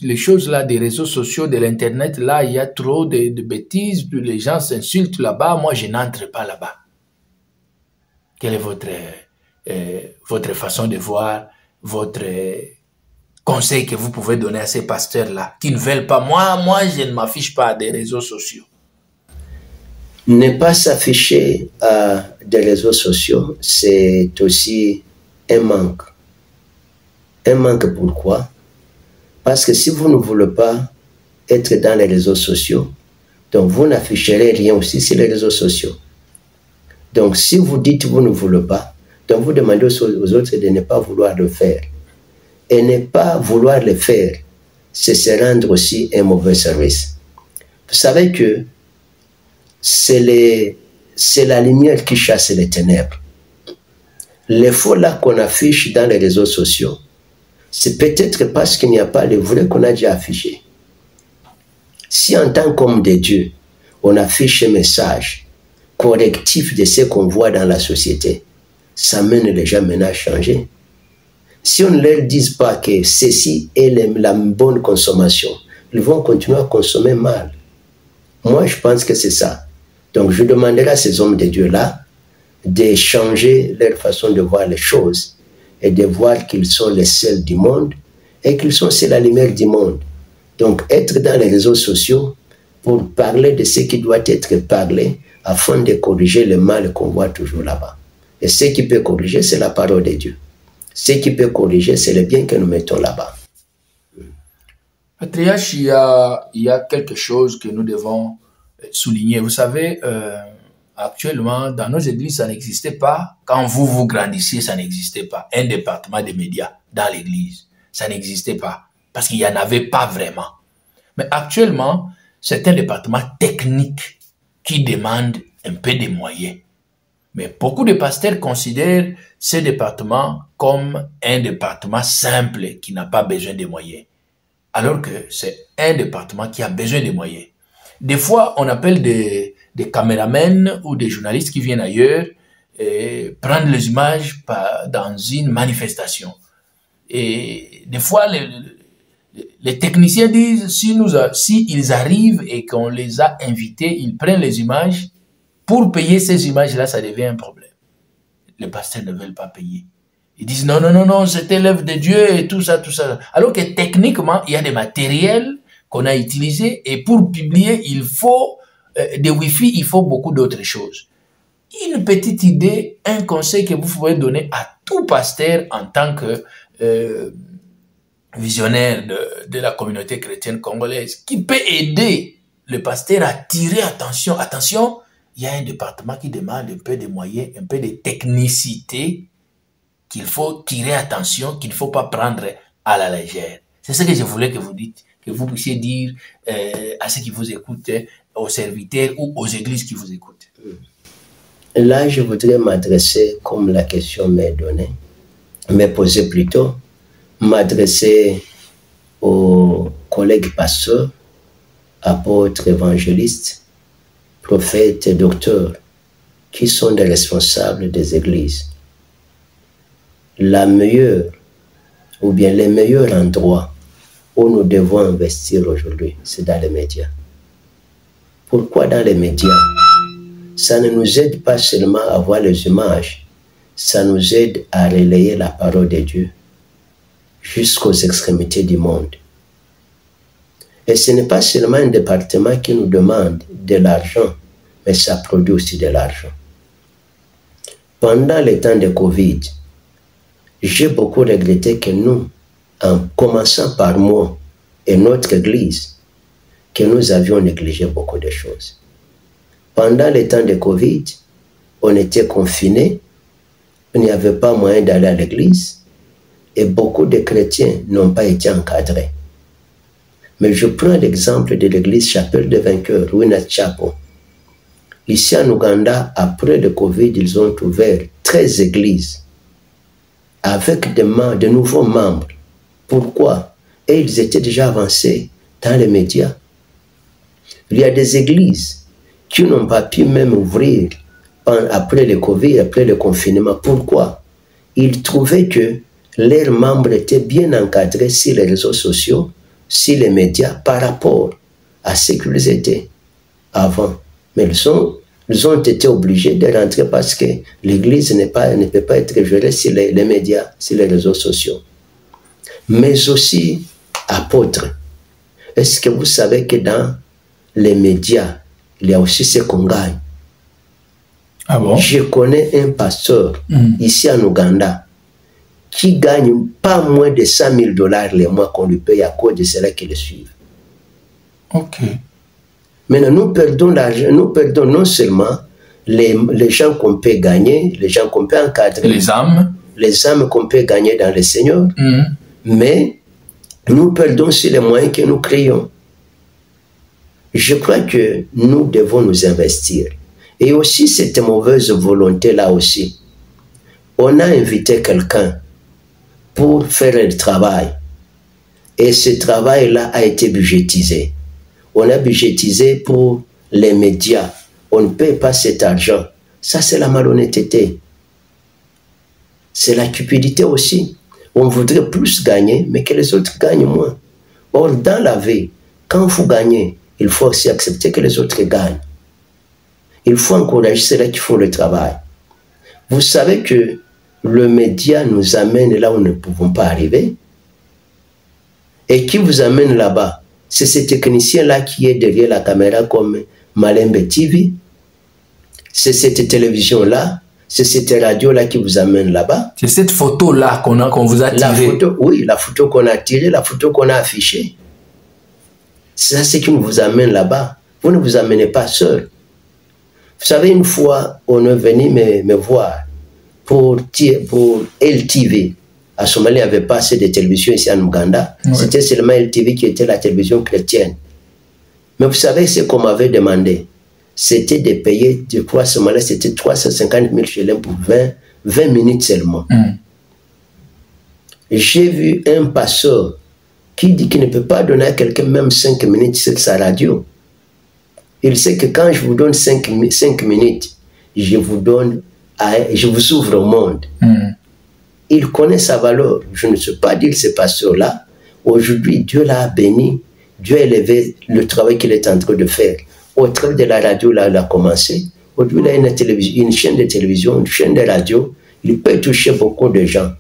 S1: les choses là des réseaux sociaux, de l'internet, là il y a trop de bêtises, les gens s'insultent là-bas, moi je n'entre pas là-bas. Quelle est votre façon de voir, votre conseil que vous pouvez donner à ces pasteurs-là qui ne veulent pas? Moi je ne m'affiche pas des réseaux sociaux.
S2: Ne pas s'afficher à des réseaux sociaux, c'est aussi un manque. Un manque pourquoi? Parce que si vous ne voulez pas être dans les réseaux sociaux, donc vous n'afficherez rien aussi sur les réseaux sociaux. Donc si vous dites que vous ne voulez pas, donc vous demandez aux autres de ne pas vouloir le faire. Et ne pas vouloir le faire, c'est se rendre aussi un mauvais service. Vous savez que c'est la lumière qui chasse les ténèbres. Les faux là qu'on affiche dans les réseaux sociaux, c'est peut-être parce qu'il n'y a pas le vrai qu'on a déjà affiché. Si en tant qu'homme de Dieu, on affiche un message correctif de ce qu'on voit dans la société, ça mène les gens maintenant à changer. Si on ne leur dit pas que ceci est la bonne consommation, ils vont continuer à consommer mal. Moi, je pense que c'est ça. Donc, je demanderai à ces hommes de Dieu-là de changer leur façon de voir les choses et de voir qu'ils sont les seuls du monde et qu'ils sont c'est la lumière du monde. Donc, être dans les réseaux sociaux pour parler de ce qui doit être parlé afin de corriger le mal qu'on voit toujours là-bas. Et ce qui peut corriger, c'est la parole de Dieu. Ce qui peut corriger, c'est le bien que nous mettons là-bas.
S1: Patriarche, il y a quelque chose que nous devons souligner. Vous savez, actuellement, dans nos églises, ça n'existait pas. Quand vous grandissiez, ça n'existait pas. Un département des médias dans l'église, ça n'existait pas. Parce qu'il n'y en avait pas vraiment. Mais actuellement, c'est un département technique qui demande un peu de moyens. Mais beaucoup de pasteurs considèrent ce département comme un département simple qui n'a pas besoin de moyens. Alors que c'est un département qui a besoin de moyens. Des fois, on appelle des caméramens ou des journalistes qui viennent ailleurs et prendre les images dans une manifestation. Et des fois, les techniciens disent, si ils arrivent et qu'on les a invités, ils prennent les images. Pour payer ces images-là, ça devient un problème. Les pasteurs ne veulent pas payer. Ils disent non, c'était l'œuvre de Dieu et tout ça. Alors que techniquement, il y a des matériels qu'on a utilisés et pour publier, il faut des Wi-Fi, il faut beaucoup d'autres choses. Une petite idée, un conseil que vous pouvez donner à tout pasteur en tant que visionnaire de la communauté chrétienne congolaise qui peut aider le pasteur à tirer attention. Attention, il y a un département qui demande un peu de moyens, un peu de technicité qu'il faut tirer attention, qu'il ne faut pas prendre à la légère. C'est ce que je voulais que vous dites, que vous puissiez dire à ceux qui vous écoutent, aux serviteurs ou aux églises qui vous écoutent.
S2: Là, je voudrais m'adresser, comme la question m'est donnée, m'est posée plutôt, m'adresser aux collègues pasteurs, apôtres, évangélistes, prophètes et docteurs, qui sont des responsables des églises. La meilleure ou bien les meilleurs endroits où nous devons investir aujourd'hui, c'est dans les médias. Pourquoi dans les médias? Ça ne nous aide pas seulement à voir les images, ça nous aide à relayer la parole de Dieu jusqu'aux extrémités du monde. Et ce n'est pas seulement un département qui nous demande de l'argent, mais ça produit aussi de l'argent. Pendant les temps de Covid, j'ai beaucoup regretté que nous, en commençant par moi et notre Église, que nous avions négligé beaucoup de choses. Pendant les temps de Covid, on était confinés, il n'y avait pas moyen d'aller à l'église et beaucoup de chrétiens n'ont pas été encadrés. Mais je prends l'exemple de l'église Chapelle des Vainqueurs, Winners Chapel. Ici en Ouganda, après le Covid, ils ont ouvert 13 églises avec de nouveaux membres. Pourquoi? Et ils étaient déjà avancés dans les médias. Il y a des églises qui n'ont pas pu même ouvrir après le Covid, après le confinement. Pourquoi? Ils trouvaient que leurs membres étaient bien encadrés sur les réseaux sociaux, sur les médias, par rapport à ce qu'ils étaient avant. Mais ils ont été obligés de rentrer parce que l'Église ne peut pas être gérée sur les médias, sur les réseaux sociaux. Mais aussi, apôtres. Est-ce que vous savez que dans les médias, il y a aussi ce qu'on gagne?
S1: Ah bon?
S2: Je connais un pasteur ici en Ouganda qui gagne pas moins de $100 000 le mois qu'on lui paye à cause de cela qui le suivent.
S1: Ok.
S2: Maintenant, nous perdons l'argent, nous perdons non seulement les gens qu'on peut gagner, les gens qu'on peut encadrer,
S1: les âmes
S2: qu'on peut gagner dans le Seigneur, mais nous perdons aussi les moyens que nous créons. Je crois que nous devons nous investir. Et aussi cette mauvaise volonté-là aussi. On a invité quelqu'un pour faire le travail. Et ce travail-là a été budgétisé. On a budgétisé pour les médias. On ne paye pas cet argent. Ça, c'est la malhonnêteté. C'est la cupidité aussi. On voudrait plus gagner, mais que les autres gagnent moins. Or, dans la vie, quand vous gagnez, il faut aussi accepter que les autres gagnent. Il faut encourager ceux-là qui font le travail. Vous savez que le média nous amène là où nous ne pouvons pas arriver. Et qui vous amène là-bas? C'est ce technicien-là qui est derrière la caméra comme Malembe TV. C'est cette télévision-là. C'est cette radio-là qui vous amène là-bas.
S1: C'est cette photo-là qu'on vous a tirée.
S2: Oui, la photo qu'on a tirée, la photo qu'on a affichée. C'est ça ce qui vous amène là-bas. Vous ne vous amenez pas seul. Vous savez, une fois, on est venu me voir pour LTV. À ce moment-là, il n'y avait pas assez de télévision ici en Ouganda. Oui. C'était seulement LTV qui était la télévision chrétienne. Mais vous savez ce qu'on m'avait demandé? C'était de payer, je crois, à ce moment-là, c'était 350 000 shillings pour 20 minutes seulement. J'ai vu un pasteur qui dit qu'il ne peut pas donner à quelqu'un même 5 minutes sur sa radio. Il sait que quand je vous donne 5 minutes, je vous ouvre au monde. Il connaît sa valeur. Je ne sais pas dire ce pasteur-là. Aujourd'hui, Dieu l'a béni. Dieu a élevé le travail qu'il est en train de faire. Au travers de la radio, là, il a commencé. Aujourd'hui, il a une chaîne de télévision, une chaîne de radio. Il peut toucher beaucoup de gens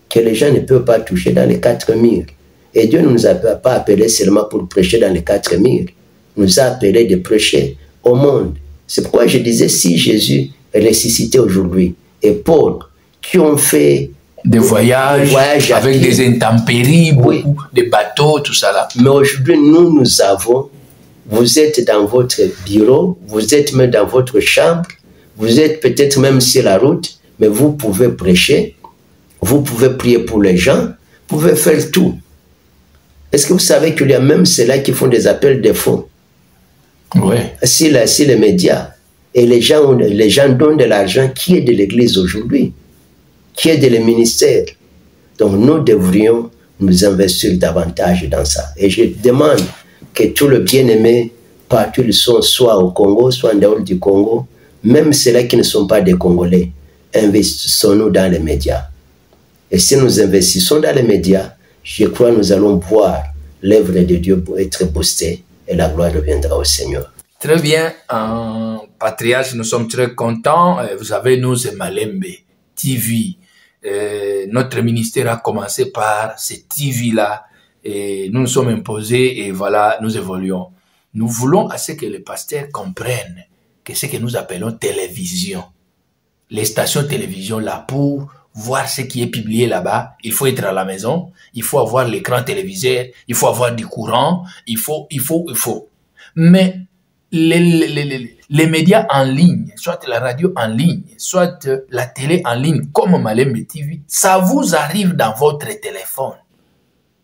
S2: que les gens ne peuvent pas toucher dans les 4 murs. Et Dieu ne nous a pas appelés seulement pour prêcher dans les 4 murs. Il nous a appelés de prêcher au monde. C'est pourquoi je disais, si Jésus est ressuscité aujourd'hui, et Paul, qui ont fait
S1: des voyages avec des intempéries, beaucoup de bateaux, tout ça là.
S2: Mais aujourd'hui, nous avons, vous êtes dans votre bureau, vous êtes même dans votre chambre, vous êtes peut-être même sur la route, mais vous pouvez prêcher, vous pouvez prier pour les gens, vous pouvez faire tout. Est-ce que vous savez qu'il y a même ceux-là qui font des appels de fonds?
S1: Oui.
S2: Si les médias, et les gens donnent de l'argent qui est de l'Église aujourd'hui, qui est de le ministère. Donc nous devrions nous investir davantage dans ça. Et je demande que tous les bien-aimés, partout ils sont, soit au Congo, soit en dehors du Congo, même ceux-là qui ne sont pas des Congolais, investissons-nous dans les médias. Et si nous investissons dans les médias, je crois que nous allons voir l'œuvre de Dieu être boostée et la gloire reviendra au Seigneur.
S1: Très bien, Patriarche, nous sommes très contents. Vous savez, nous, c'est Malembe TV. Notre ministère a commencé par cette TV-là et nous nous sommes imposés et voilà, nous évoluons. Nous voulons à ce que les pasteurs comprennent que ce que nous appelons télévision, les stations de télévision là, pour voir ce qui est publié là-bas, il faut être à la maison, il faut avoir l'écran téléviseur, il faut avoir du courant, il faut. Mais les médias en ligne, soit la radio en ligne, soit la télé en ligne, comme Malembe TV, ça vous arrive dans votre téléphone.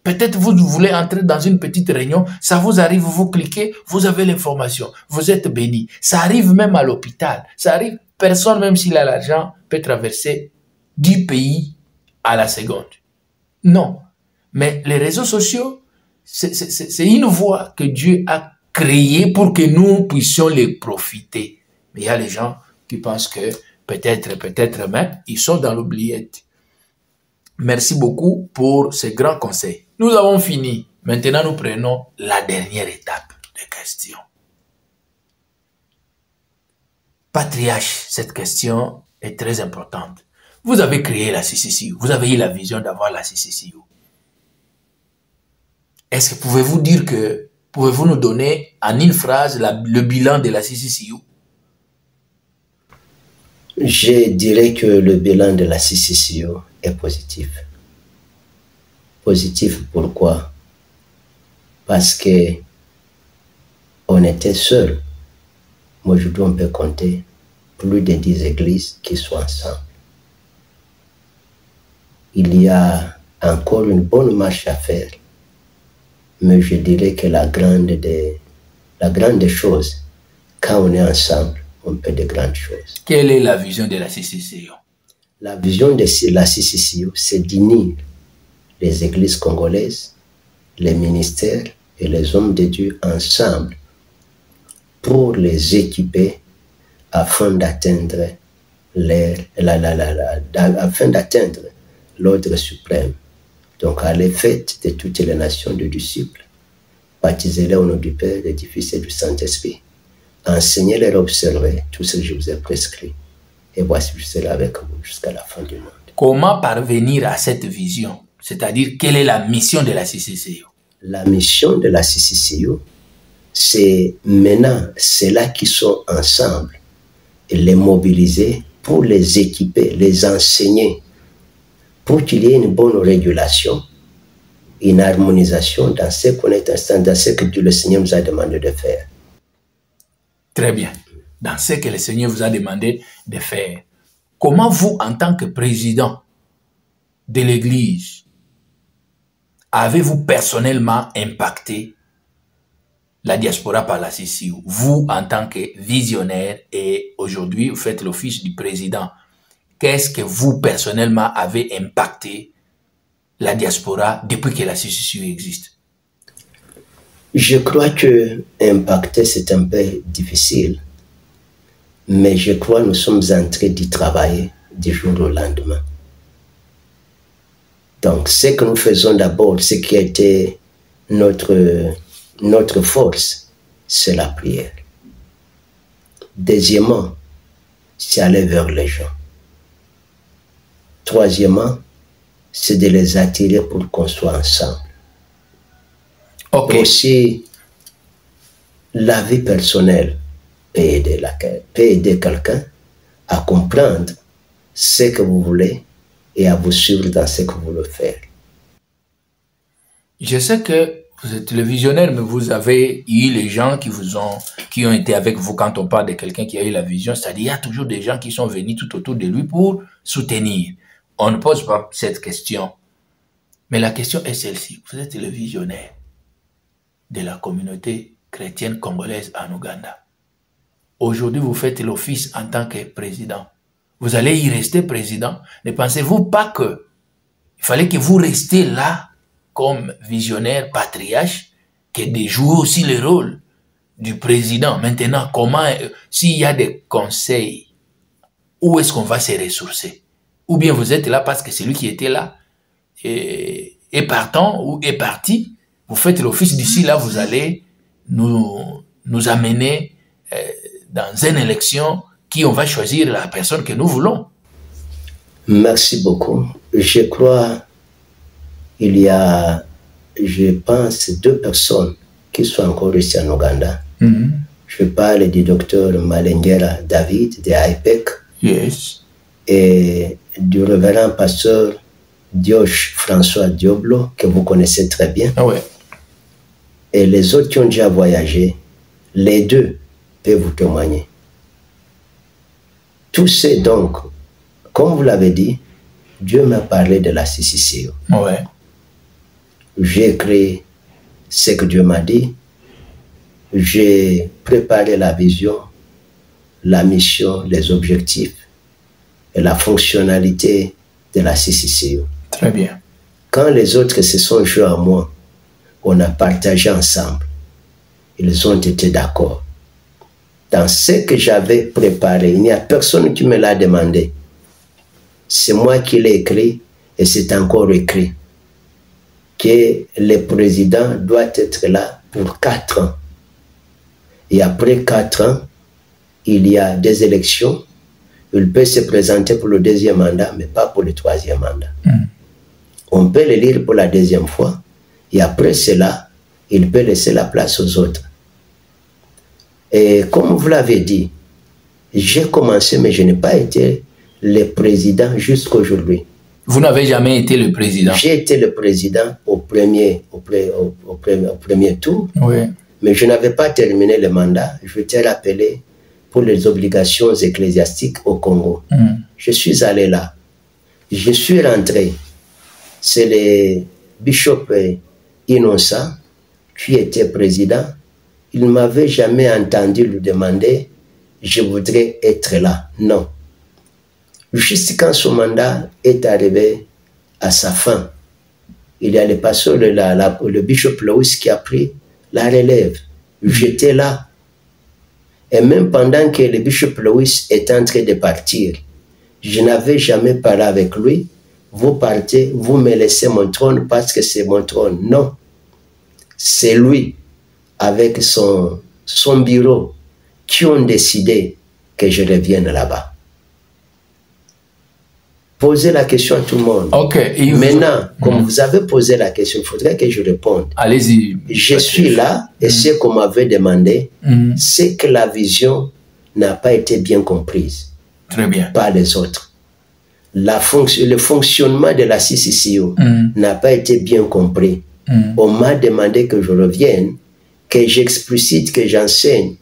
S1: Peut-être vous voulez entrer dans une petite réunion, ça vous arrive, vous cliquez, vous avez l'information, vous êtes béni. Ça arrive même à l'hôpital, ça arrive, personne, même s'il a l'argent, peut traverser du pays à la seconde. Non. Mais les réseaux sociaux, c'est une voie que Dieu a créée pour que nous puissions les profiter. Mais il y a les gens qui pensent que peut-être même, ils sont dans l'oubliette. Merci beaucoup pour ces grands conseils. Nous avons fini. Maintenant, nous prenons la dernière étape de questions. Patriarche, cette question est très importante. Vous avez créé la CCCU. Vous avez eu la vision d'avoir la CCCU. Est-ce que pouvez-vous nous donner en une phrase le bilan de la CCCU?
S2: Je dirais que le bilan de la CCCU est positif. Positif pourquoi? Parce que on était seuls. Moi, aujourd'hui, on peut compter plus de 10 églises qui sont ensemble. Il y a encore une bonne marche à faire. Mais je dirais que la grande chose, quand on est ensemble, on peut de grandes choses.
S1: Quelle est la vision de la CCCU?
S2: La vision de la CCCU, c'est d'unir les églises congolaises, les ministères et les hommes de Dieu ensemble pour les équiper afin d'atteindre l'ordre suprême. Donc, à l'effet de toutes les nations de disciples, baptisez-les au nom du Père, du Fils et du Saint-Esprit. Enseignez-les à observer tout ce que je vous ai prescrit. Et voici, je serai avec vous jusqu'à la fin du monde.
S1: Comment parvenir à cette vision? C'est-à-dire, quelle est la mission de la CCCU?
S2: La mission de la CCCU, c'est maintenant ceux-là qui sont ensemble et les mobiliser pour les équiper, les enseigner, pour qu'il y ait une bonne régulation, une harmonisation dans ce qu'on est instant, dans ce que le Seigneur nous a demandé de faire.
S1: Très bien. Dans ce que le Seigneur vous a demandé de faire. Comment vous, en tant que président de l'Église, avez-vous personnellement impacté la diaspora par la CCCU? Vous, en tant que visionnaire, et aujourd'hui, vous faites l'office du président. Qu'est-ce que vous, personnellement, avez impacté la diaspora depuis que la CCCU existe?
S2: Je crois que impacter, c'est un peu difficile. Mais je crois que nous sommes en train d'y travailler du jour au lendemain. Donc, ce que nous faisons d'abord, ce qui a été notre force, c'est la prière. Deuxièmement, c'est aller vers les gens. Troisièmement, c'est de les attirer pour qu'on soit ensemble.
S1: Okay.
S2: Aussi, la vie personnelle peut aider quelqu'un à comprendre ce que vous voulez et à vous suivre dans ce que vous voulez faire.
S1: Je sais que vous êtes le visionnaire, mais vous avez eu les gens qui ont été avec vous quand on parle de quelqu'un qui a eu la vision. C'est-à-dire, il y a toujours des gens qui sont venus tout autour de lui pour soutenir. On ne pose pas cette question. Mais la question est celle-ci. Vous êtes le visionnaire de la communauté chrétienne congolaise en Ouganda. Aujourd'hui, vous faites l'office en tant que président. Vous allez y rester président. Ne pensez-vous pas que il fallait que vous restiez là comme visionnaire patriarche, que de jouer aussi le rôle du président? Maintenant, comment, s'il y a des conseils, où est-ce qu'on va se ressourcer? Ou bien vous êtes là parce que celui qui était là est partant ou est parti, vous faites l'office d'ici, là, vous allez nous amener dans une élection qui on va choisir la personne que nous voulons.
S2: Merci beaucoup. Je crois il y a, je pense, 2 personnes qui sont encore ici en Ouganda. Je parle du docteur Malengera David de IPEC.
S1: Yes.
S2: Et du révérend pasteur Dioche François Dioblo, que vous connaissez très bien.
S1: Ah ouais.
S2: Et les autres qui ont déjà voyagé, les 2 peuvent vous témoigner. Tout c'est donc, comme vous l'avez dit, Dieu m'a parlé de la CCCO.
S1: Ouais.
S2: J'ai écrit ce que Dieu m'a dit. J'ai préparé la vision, la mission, les objectifs et la fonctionnalité de la CCCO.
S1: Très bien.
S2: Quand les autres se sont joints à moi, on a partagé ensemble. Ils ont été d'accord. Dans ce que j'avais préparé, il n'y a personne qui me l'a demandé. C'est moi qui l'ai écrit et c'est encore écrit que le président doit être là pour 4 ans. Et après 4 ans, il y a des élections. Il peut se présenter pour le 2e mandat, mais pas pour le 3e mandat. On peut le lire pour la 2e fois. Et après cela, il peut laisser la place aux autres. Et comme vous l'avez dit, j'ai commencé, mais je n'ai pas été le président jusqu'aujourd'hui.
S1: Vous n'avez jamais été le président?
S2: J'ai été le président au premier tour,
S1: oui.
S2: Mais je n'avais pas terminé le mandat. Je t'ai rappelé pour les obligations ecclésiastiques au Congo. Je suis allé là. Je suis rentré. C'est le bishop Innocent qui était président. Il ne m'avait jamais entendu lui demander « je voudrais être là ». Non. Juste quand son mandat est arrivé à sa fin, il y a le pasteur, le bishop Louis qui a pris la relève. J'étais là. Et même pendant que le bishop Louis est en train de partir, je n'avais jamais parlé avec lui. Vous partez, vous me laissez mon trône parce que c'est mon trône. Non. C'est lui, avec son bureau, qui ont décidé que je revienne là-bas. Posez la question à tout le monde.
S1: Okay.
S2: Maintenant, comme vous avez posé la question, il faudrait que je réponde.
S1: Allez-y.
S2: Je suis là et ce qu'on m'avait demandé, c'est que la vision n'a pas été bien comprise.
S1: Très bien.
S2: Par les autres. Le fonctionnement de la CCCO n'a pas été bien compris. On m'a demandé que je revienne, que j'explicite, que j'enseigne,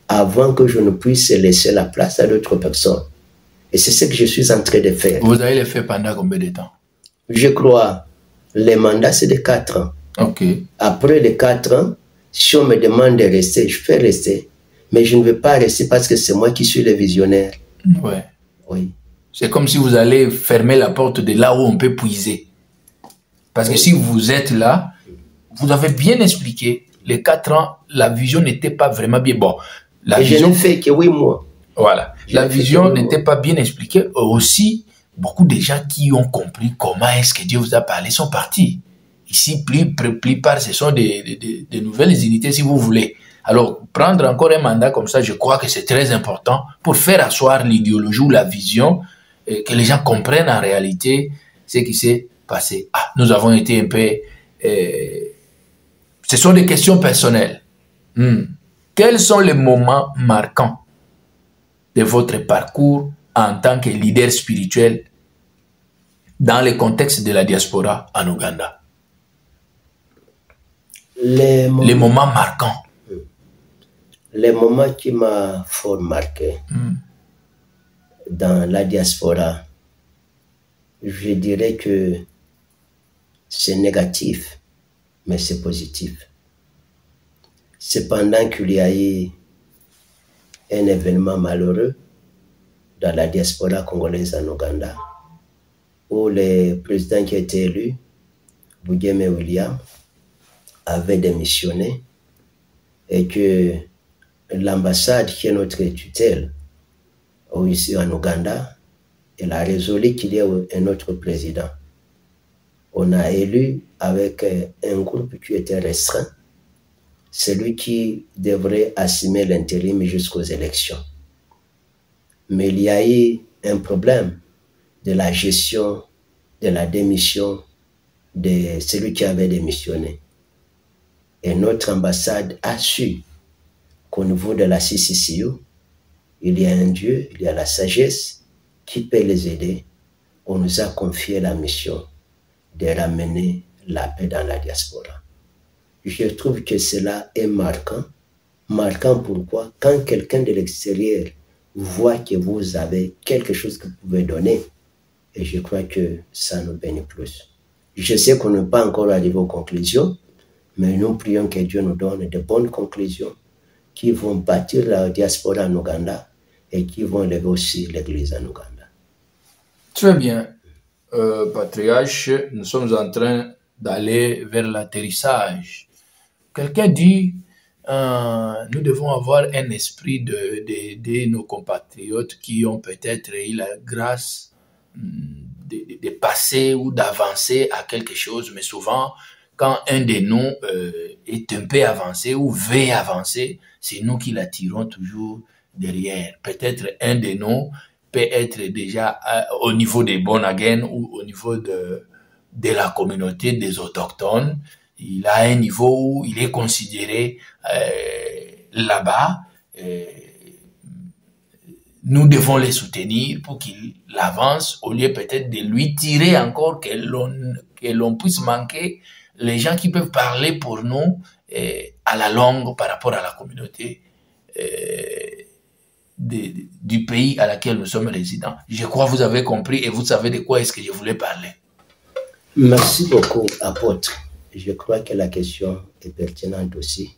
S2: avant que je ne puisse laisser la place à d'autres personnes. Et c'est ce que je suis en train de faire.
S1: Vous allez le faire pendant combien de temps?
S2: Je crois, le mandat c'est de 4 ans.
S1: Okay.
S2: Après les 4 ans, si on me demande de rester, je peux rester. Mais je ne veux pas rester parce que c'est moi qui suis le visionnaire.
S1: Ouais.
S2: Oui.
S1: C'est comme si vous allez fermer la porte de là où on peut puiser. Parce que si vous êtes là, vous avez bien expliqué, les 4 ans, la vision n'était pas vraiment bien. Bon, la vision...
S2: je n'ai fait que 8 mois.
S1: Voilà. La vision n'était pas bien expliquée. Aussi, beaucoup de gens qui ont compris comment est-ce que Dieu vous a parlé sont partis. Ici, plupart, ce sont des nouvelles unités, si vous voulez. Alors, prendre encore un mandat comme ça, je crois que c'est très important pour faire asseoir l'idéologie ou la vision, que les gens comprennent en réalité ce qui s'est passé. Ah, nous avons été un peu... ce sont des questions personnelles. Quels sont les moments marquants de votre parcours en tant que leader spirituel dans le contexte de la diaspora en Ouganda? Les moments marquants.
S2: Les moments qui m'ont fort marqué dans la diaspora, je dirais que c'est négatif, mais c'est positif. C'est pendant qu'il y a eu un événement malheureux dans la diaspora congolaise en Ouganda, où le président qui a été élu, Bugeme William, avait démissionné et que l'ambassade qui est notre tutelle ici en Ouganda, elle a résolu qu'il y ait un autre président. On a élu avec un groupe qui était restreint, celui qui devrait assumer l'intérim jusqu'aux élections. Mais il y a eu un problème de la gestion de la démission de celui qui avait démissionné. Et notre ambassade a su qu'au niveau de la CCCU, il y a un Dieu, il y a la sagesse qui peut les aider. On nous a confié la mission de ramener la paix dans la diaspora. Je trouve que cela est marquant. Marquant pourquoi? Quand quelqu'un de l'extérieur voit que vous avez quelque chose que vous pouvez donner, et je crois que ça nous bénit plus. Je sais qu'on n'est pas encore arrivé aux conclusions, mais nous prions que Dieu nous donne de bonnes conclusions qui vont bâtir la diaspora en Ouganda et qui vont lever aussi l'Église en Ouganda.
S1: Très bien. Patriarche, nous sommes en train d'aller vers l'atterrissage. Quelqu'un dit, nous devons avoir un esprit d'aider nos compatriotes qui ont peut-être eu la grâce de passer ou d'avancer à quelque chose, mais souvent, quand un de nous est un peu avancé ou veut avancer, c'est nous qui l'attirons toujours derrière. Peut-être un de nous peut être déjà au niveau des Bonaguen ou au niveau de la communauté des autochtones. Il a un niveau où il est considéré là-bas. Nous devons les soutenir pour qu'il avance au lieu peut-être de lui tirer encore que l'on puisse manquer les gens qui peuvent parler pour nous à la longue par rapport à la communauté du pays à laquelle nous sommes résidents. Je crois que vous avez compris et vous savez de quoi est-ce que je voulais parler.
S2: Merci beaucoup, apôtre. Je crois que la question est pertinente aussi,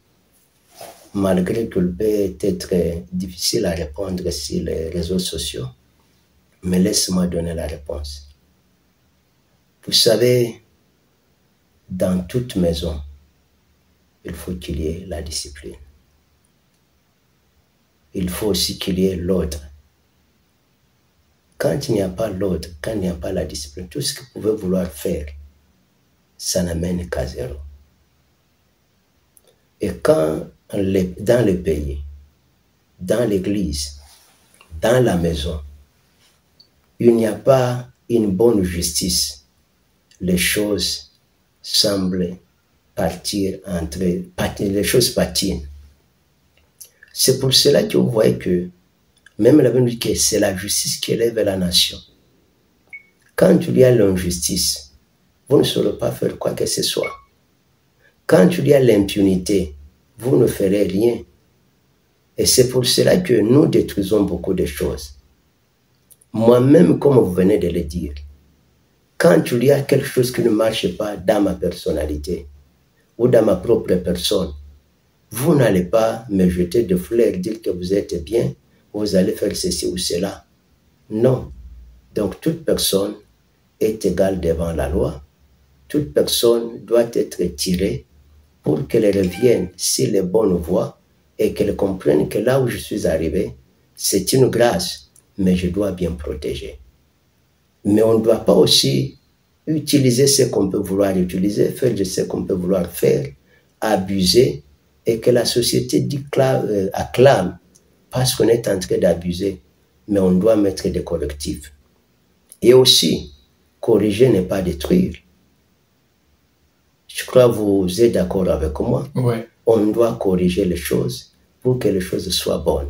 S2: malgré qu'elle peut être difficile à répondre sur les réseaux sociaux. Mais laisse-moi donner la réponse. Vous savez, dans toute maison, il faut qu'il y ait la discipline. Il faut aussi qu'il y ait l'ordre. Quand il n'y a pas l'ordre, quand il n'y a pas la discipline, tout ce que vous pouvez vouloir faire, ça n'amène qu'à zéro. Et quand dans le pays, dans l'église, dans la maison, il n'y a pas une bonne justice, les choses semblent les choses patinent. C'est pour cela que vous voyez que même la Bible dit que c'est la justice qui élève la nation. Quand il y a l'injustice, vous ne saurez pas faire quoi que ce soit. Quand il y a l'impunité, vous ne ferez rien. Et c'est pour cela que nous détruisons beaucoup de choses. Moi-même, comme vous venez de le dire, quand il y a quelque chose qui ne marche pas dans ma personnalité ou dans ma propre personne, vous n'allez pas me jeter de fleurs, dire que vous êtes bien, vous allez faire ceci ou cela. Non. Donc toute personne est égale devant la loi. Toute personne doit être tirée pour qu'elle revienne sur les bonnes voies et qu'elle comprenne que là où je suis arrivé, c'est une grâce, mais je dois bien protéger. Mais on ne doit pas aussi utiliser ce qu'on peut vouloir utiliser, faire de ce qu'on peut vouloir faire, abuser, et que la société acclame parce qu'on est en train d'abuser, mais on doit mettre des correctifs. Et aussi, corriger n'est pas détruire. Je crois que vous êtes d'accord avec moi.
S1: Ouais.
S2: On doit corriger les choses pour que les choses soient bonnes.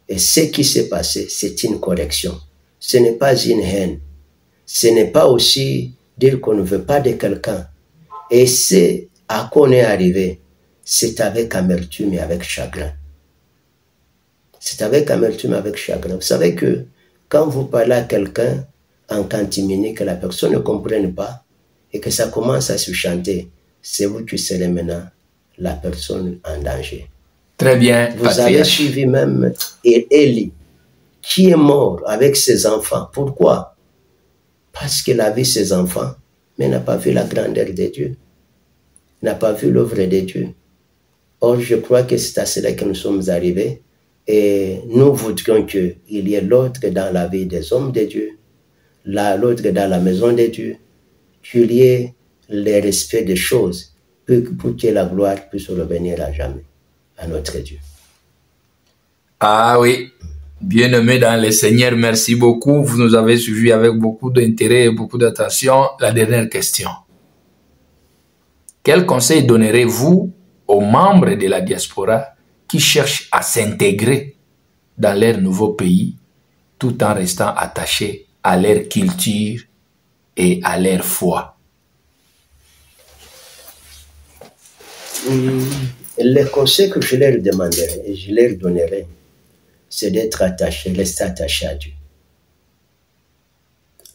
S2: Et ce qui s'est passé, c'est une correction. Ce n'est pas une haine. Ce n'est pas aussi dire qu'on ne veut pas de quelqu'un. Et c'est à quoi on est arrivé. C'est avec amertume et avec chagrin. C'est avec amertume et avec chagrin. Vous savez que quand vous parlez à quelqu'un en catimini, que la personne ne comprenne pas et que ça commence à se chanter, c'est vous qui serez maintenant la personne en danger.
S1: Très bien.
S2: Vous avez suivi même Élie, qui est mort avec ses enfants. Pourquoi? Parce qu'il a vu ses enfants, mais n'a pas vu la grandeur de Dieu. N'a pas vu l'œuvre de Dieu. Or, je crois que c'est à cela que nous sommes arrivés. Et nous voudrions qu'il y ait l'ordre dans la vie des hommes de Dieu, l'ordre dans la maison de Dieu, qu'il y ait le respect des choses pour que la gloire puisse revenir à jamais à notre Dieu.
S1: Ah oui, bien-aimés dans le Seigneur, merci beaucoup. Vous nous avez suivis avec beaucoup d'intérêt et beaucoup d'attention. La dernière question. Quel conseil donnerez-vous aux membres de la diaspora qui cherchent à s'intégrer dans leur nouveau pays tout en restant attachés à leur culture et à leur foi?
S2: Le conseil que je leur demanderai et je leur donnerai, c'est d'être attachés, rester attachés à Dieu.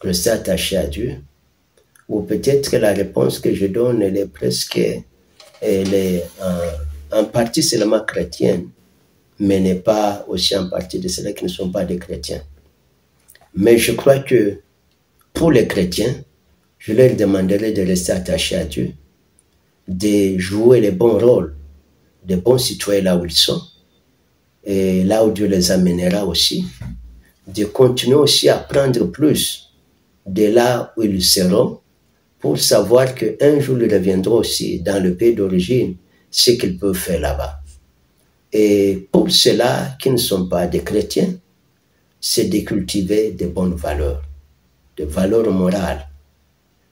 S2: Rester attachés à Dieu. Ou peut-être que la réponse que je donne, elle est presque, elle est en partie seulement chrétienne, mais n'est pas aussi en partie de ceux qui ne sont pas des chrétiens. Mais je crois que pour les chrétiens, je leur demanderai de rester attachés à Dieu, de jouer les bons rôles, de bons citoyens là où ils sont, et là où Dieu les amènera aussi, de continuer aussi à prendre plus de là où ils seront, pour savoir qu'un jour ils reviendront aussi dans le pays d'origine, ce qu'ils peuvent faire là-bas. Et pour ceux-là qui ne sont pas des chrétiens, c'est de cultiver de bonnes valeurs, de valeurs morales,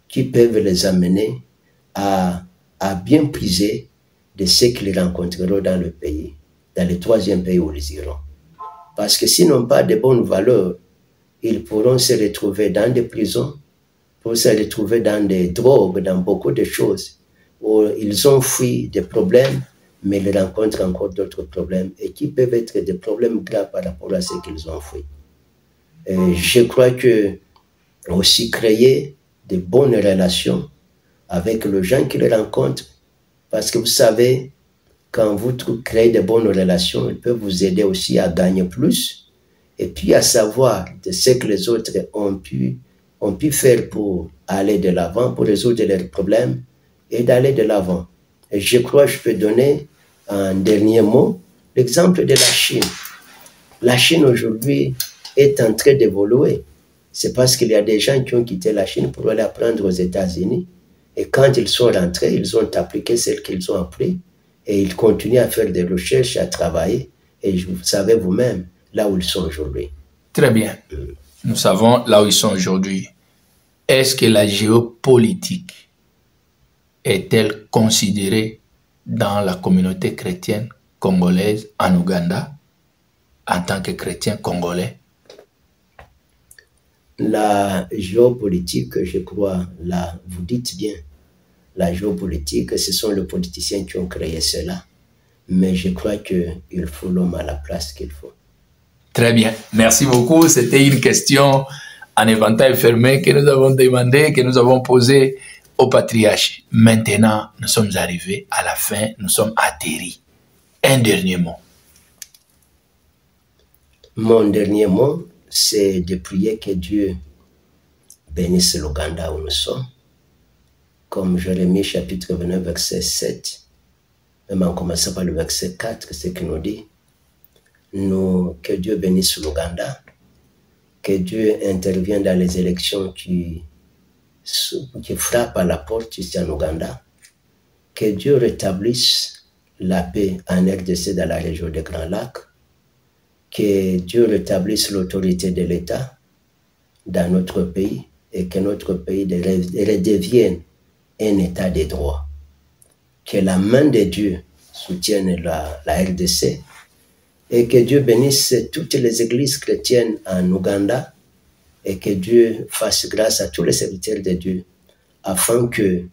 S2: qui peuvent les amener à bien priser de ce qu'ils rencontreront dans le pays, dans le troisième pays où ils iront. Parce que s'ils n'ont pas de bonnes valeurs, ils pourront se retrouver dans des prisons, pour se retrouver dans des drogues, dans beaucoup de choses, où ils ont fui des problèmes, mais ils rencontrent encore d'autres problèmes, et qui peuvent être des problèmes graves par rapport à ce qu'ils ont fui. Et je crois que aussi créer de bonnes relations avec les gens qu'ils rencontrent, parce que vous savez, quand vous créez de bonnes relations, ils peuvent vous aider aussi à gagner plus, et puis à savoir de ce que les autres ont pu faire pour aller de l'avant, pour résoudre leurs problèmes et d'aller de l'avant. Et je crois que je peux donner un dernier mot, l'exemple de la Chine. La Chine aujourd'hui est en train d'évoluer. C'est parce qu'il y a des gens qui ont quitté la Chine pour aller apprendre aux États-Unis. Et quand ils sont rentrés, ils ont appliqué ce qu'ils ont appris et ils continuent à faire des recherches, à travailler. Et vous savez vous-même là où ils sont aujourd'hui.
S1: Très bien. Nous savons là où ils sont aujourd'hui. Est-ce que la géopolitique est-elle considérée dans la communauté chrétienne congolaise en Ouganda en tant que chrétien congolais?
S2: La géopolitique, je crois, là, vous dites bien, la géopolitique, ce sont les politiciens qui ont créé cela. Mais je crois qu'il faut l'homme à la place qu'il faut.
S1: Très bien. Merci beaucoup. C'était une question en éventail fermé que nous avons demandé, que nous avons posée au patriarche. Maintenant, nous sommes arrivés à la fin, nous sommes atterris. Un dernier mot.
S2: Mon dernier mot, c'est de prier que Dieu bénisse l'Ouganda où nous sommes. Comme Jérémie chapitre 29, verset 7, même en commençant par le verset 4, c'est ce qu'il nous dit. Que Dieu bénisse l'Ouganda, que Dieu intervienne dans les élections qui frappent à la porte ici en Ouganda, que Dieu rétablisse la paix en RDC dans la région des Grands Lacs, que Dieu rétablisse l'autorité de l'État dans notre pays et que notre pays redevienne un État de droit. Que la main de Dieu soutienne la RDC et que Dieu bénisse toutes les églises chrétiennes en Ouganda et que Dieu fasse grâce à tous les serviteurs de Dieu afin que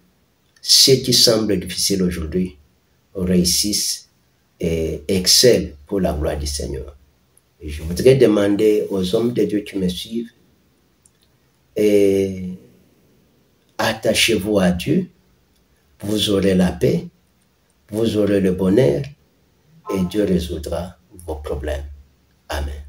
S2: ce qui semble difficile aujourd'hui réussissent et excellent pour la gloire du Seigneur. Et je voudrais demander aux hommes de Dieu qui me suivent, et attachez-vous à Dieu, vous aurez la paix, vous aurez le bonheur et Dieu résoudra vos problèmes. Amen.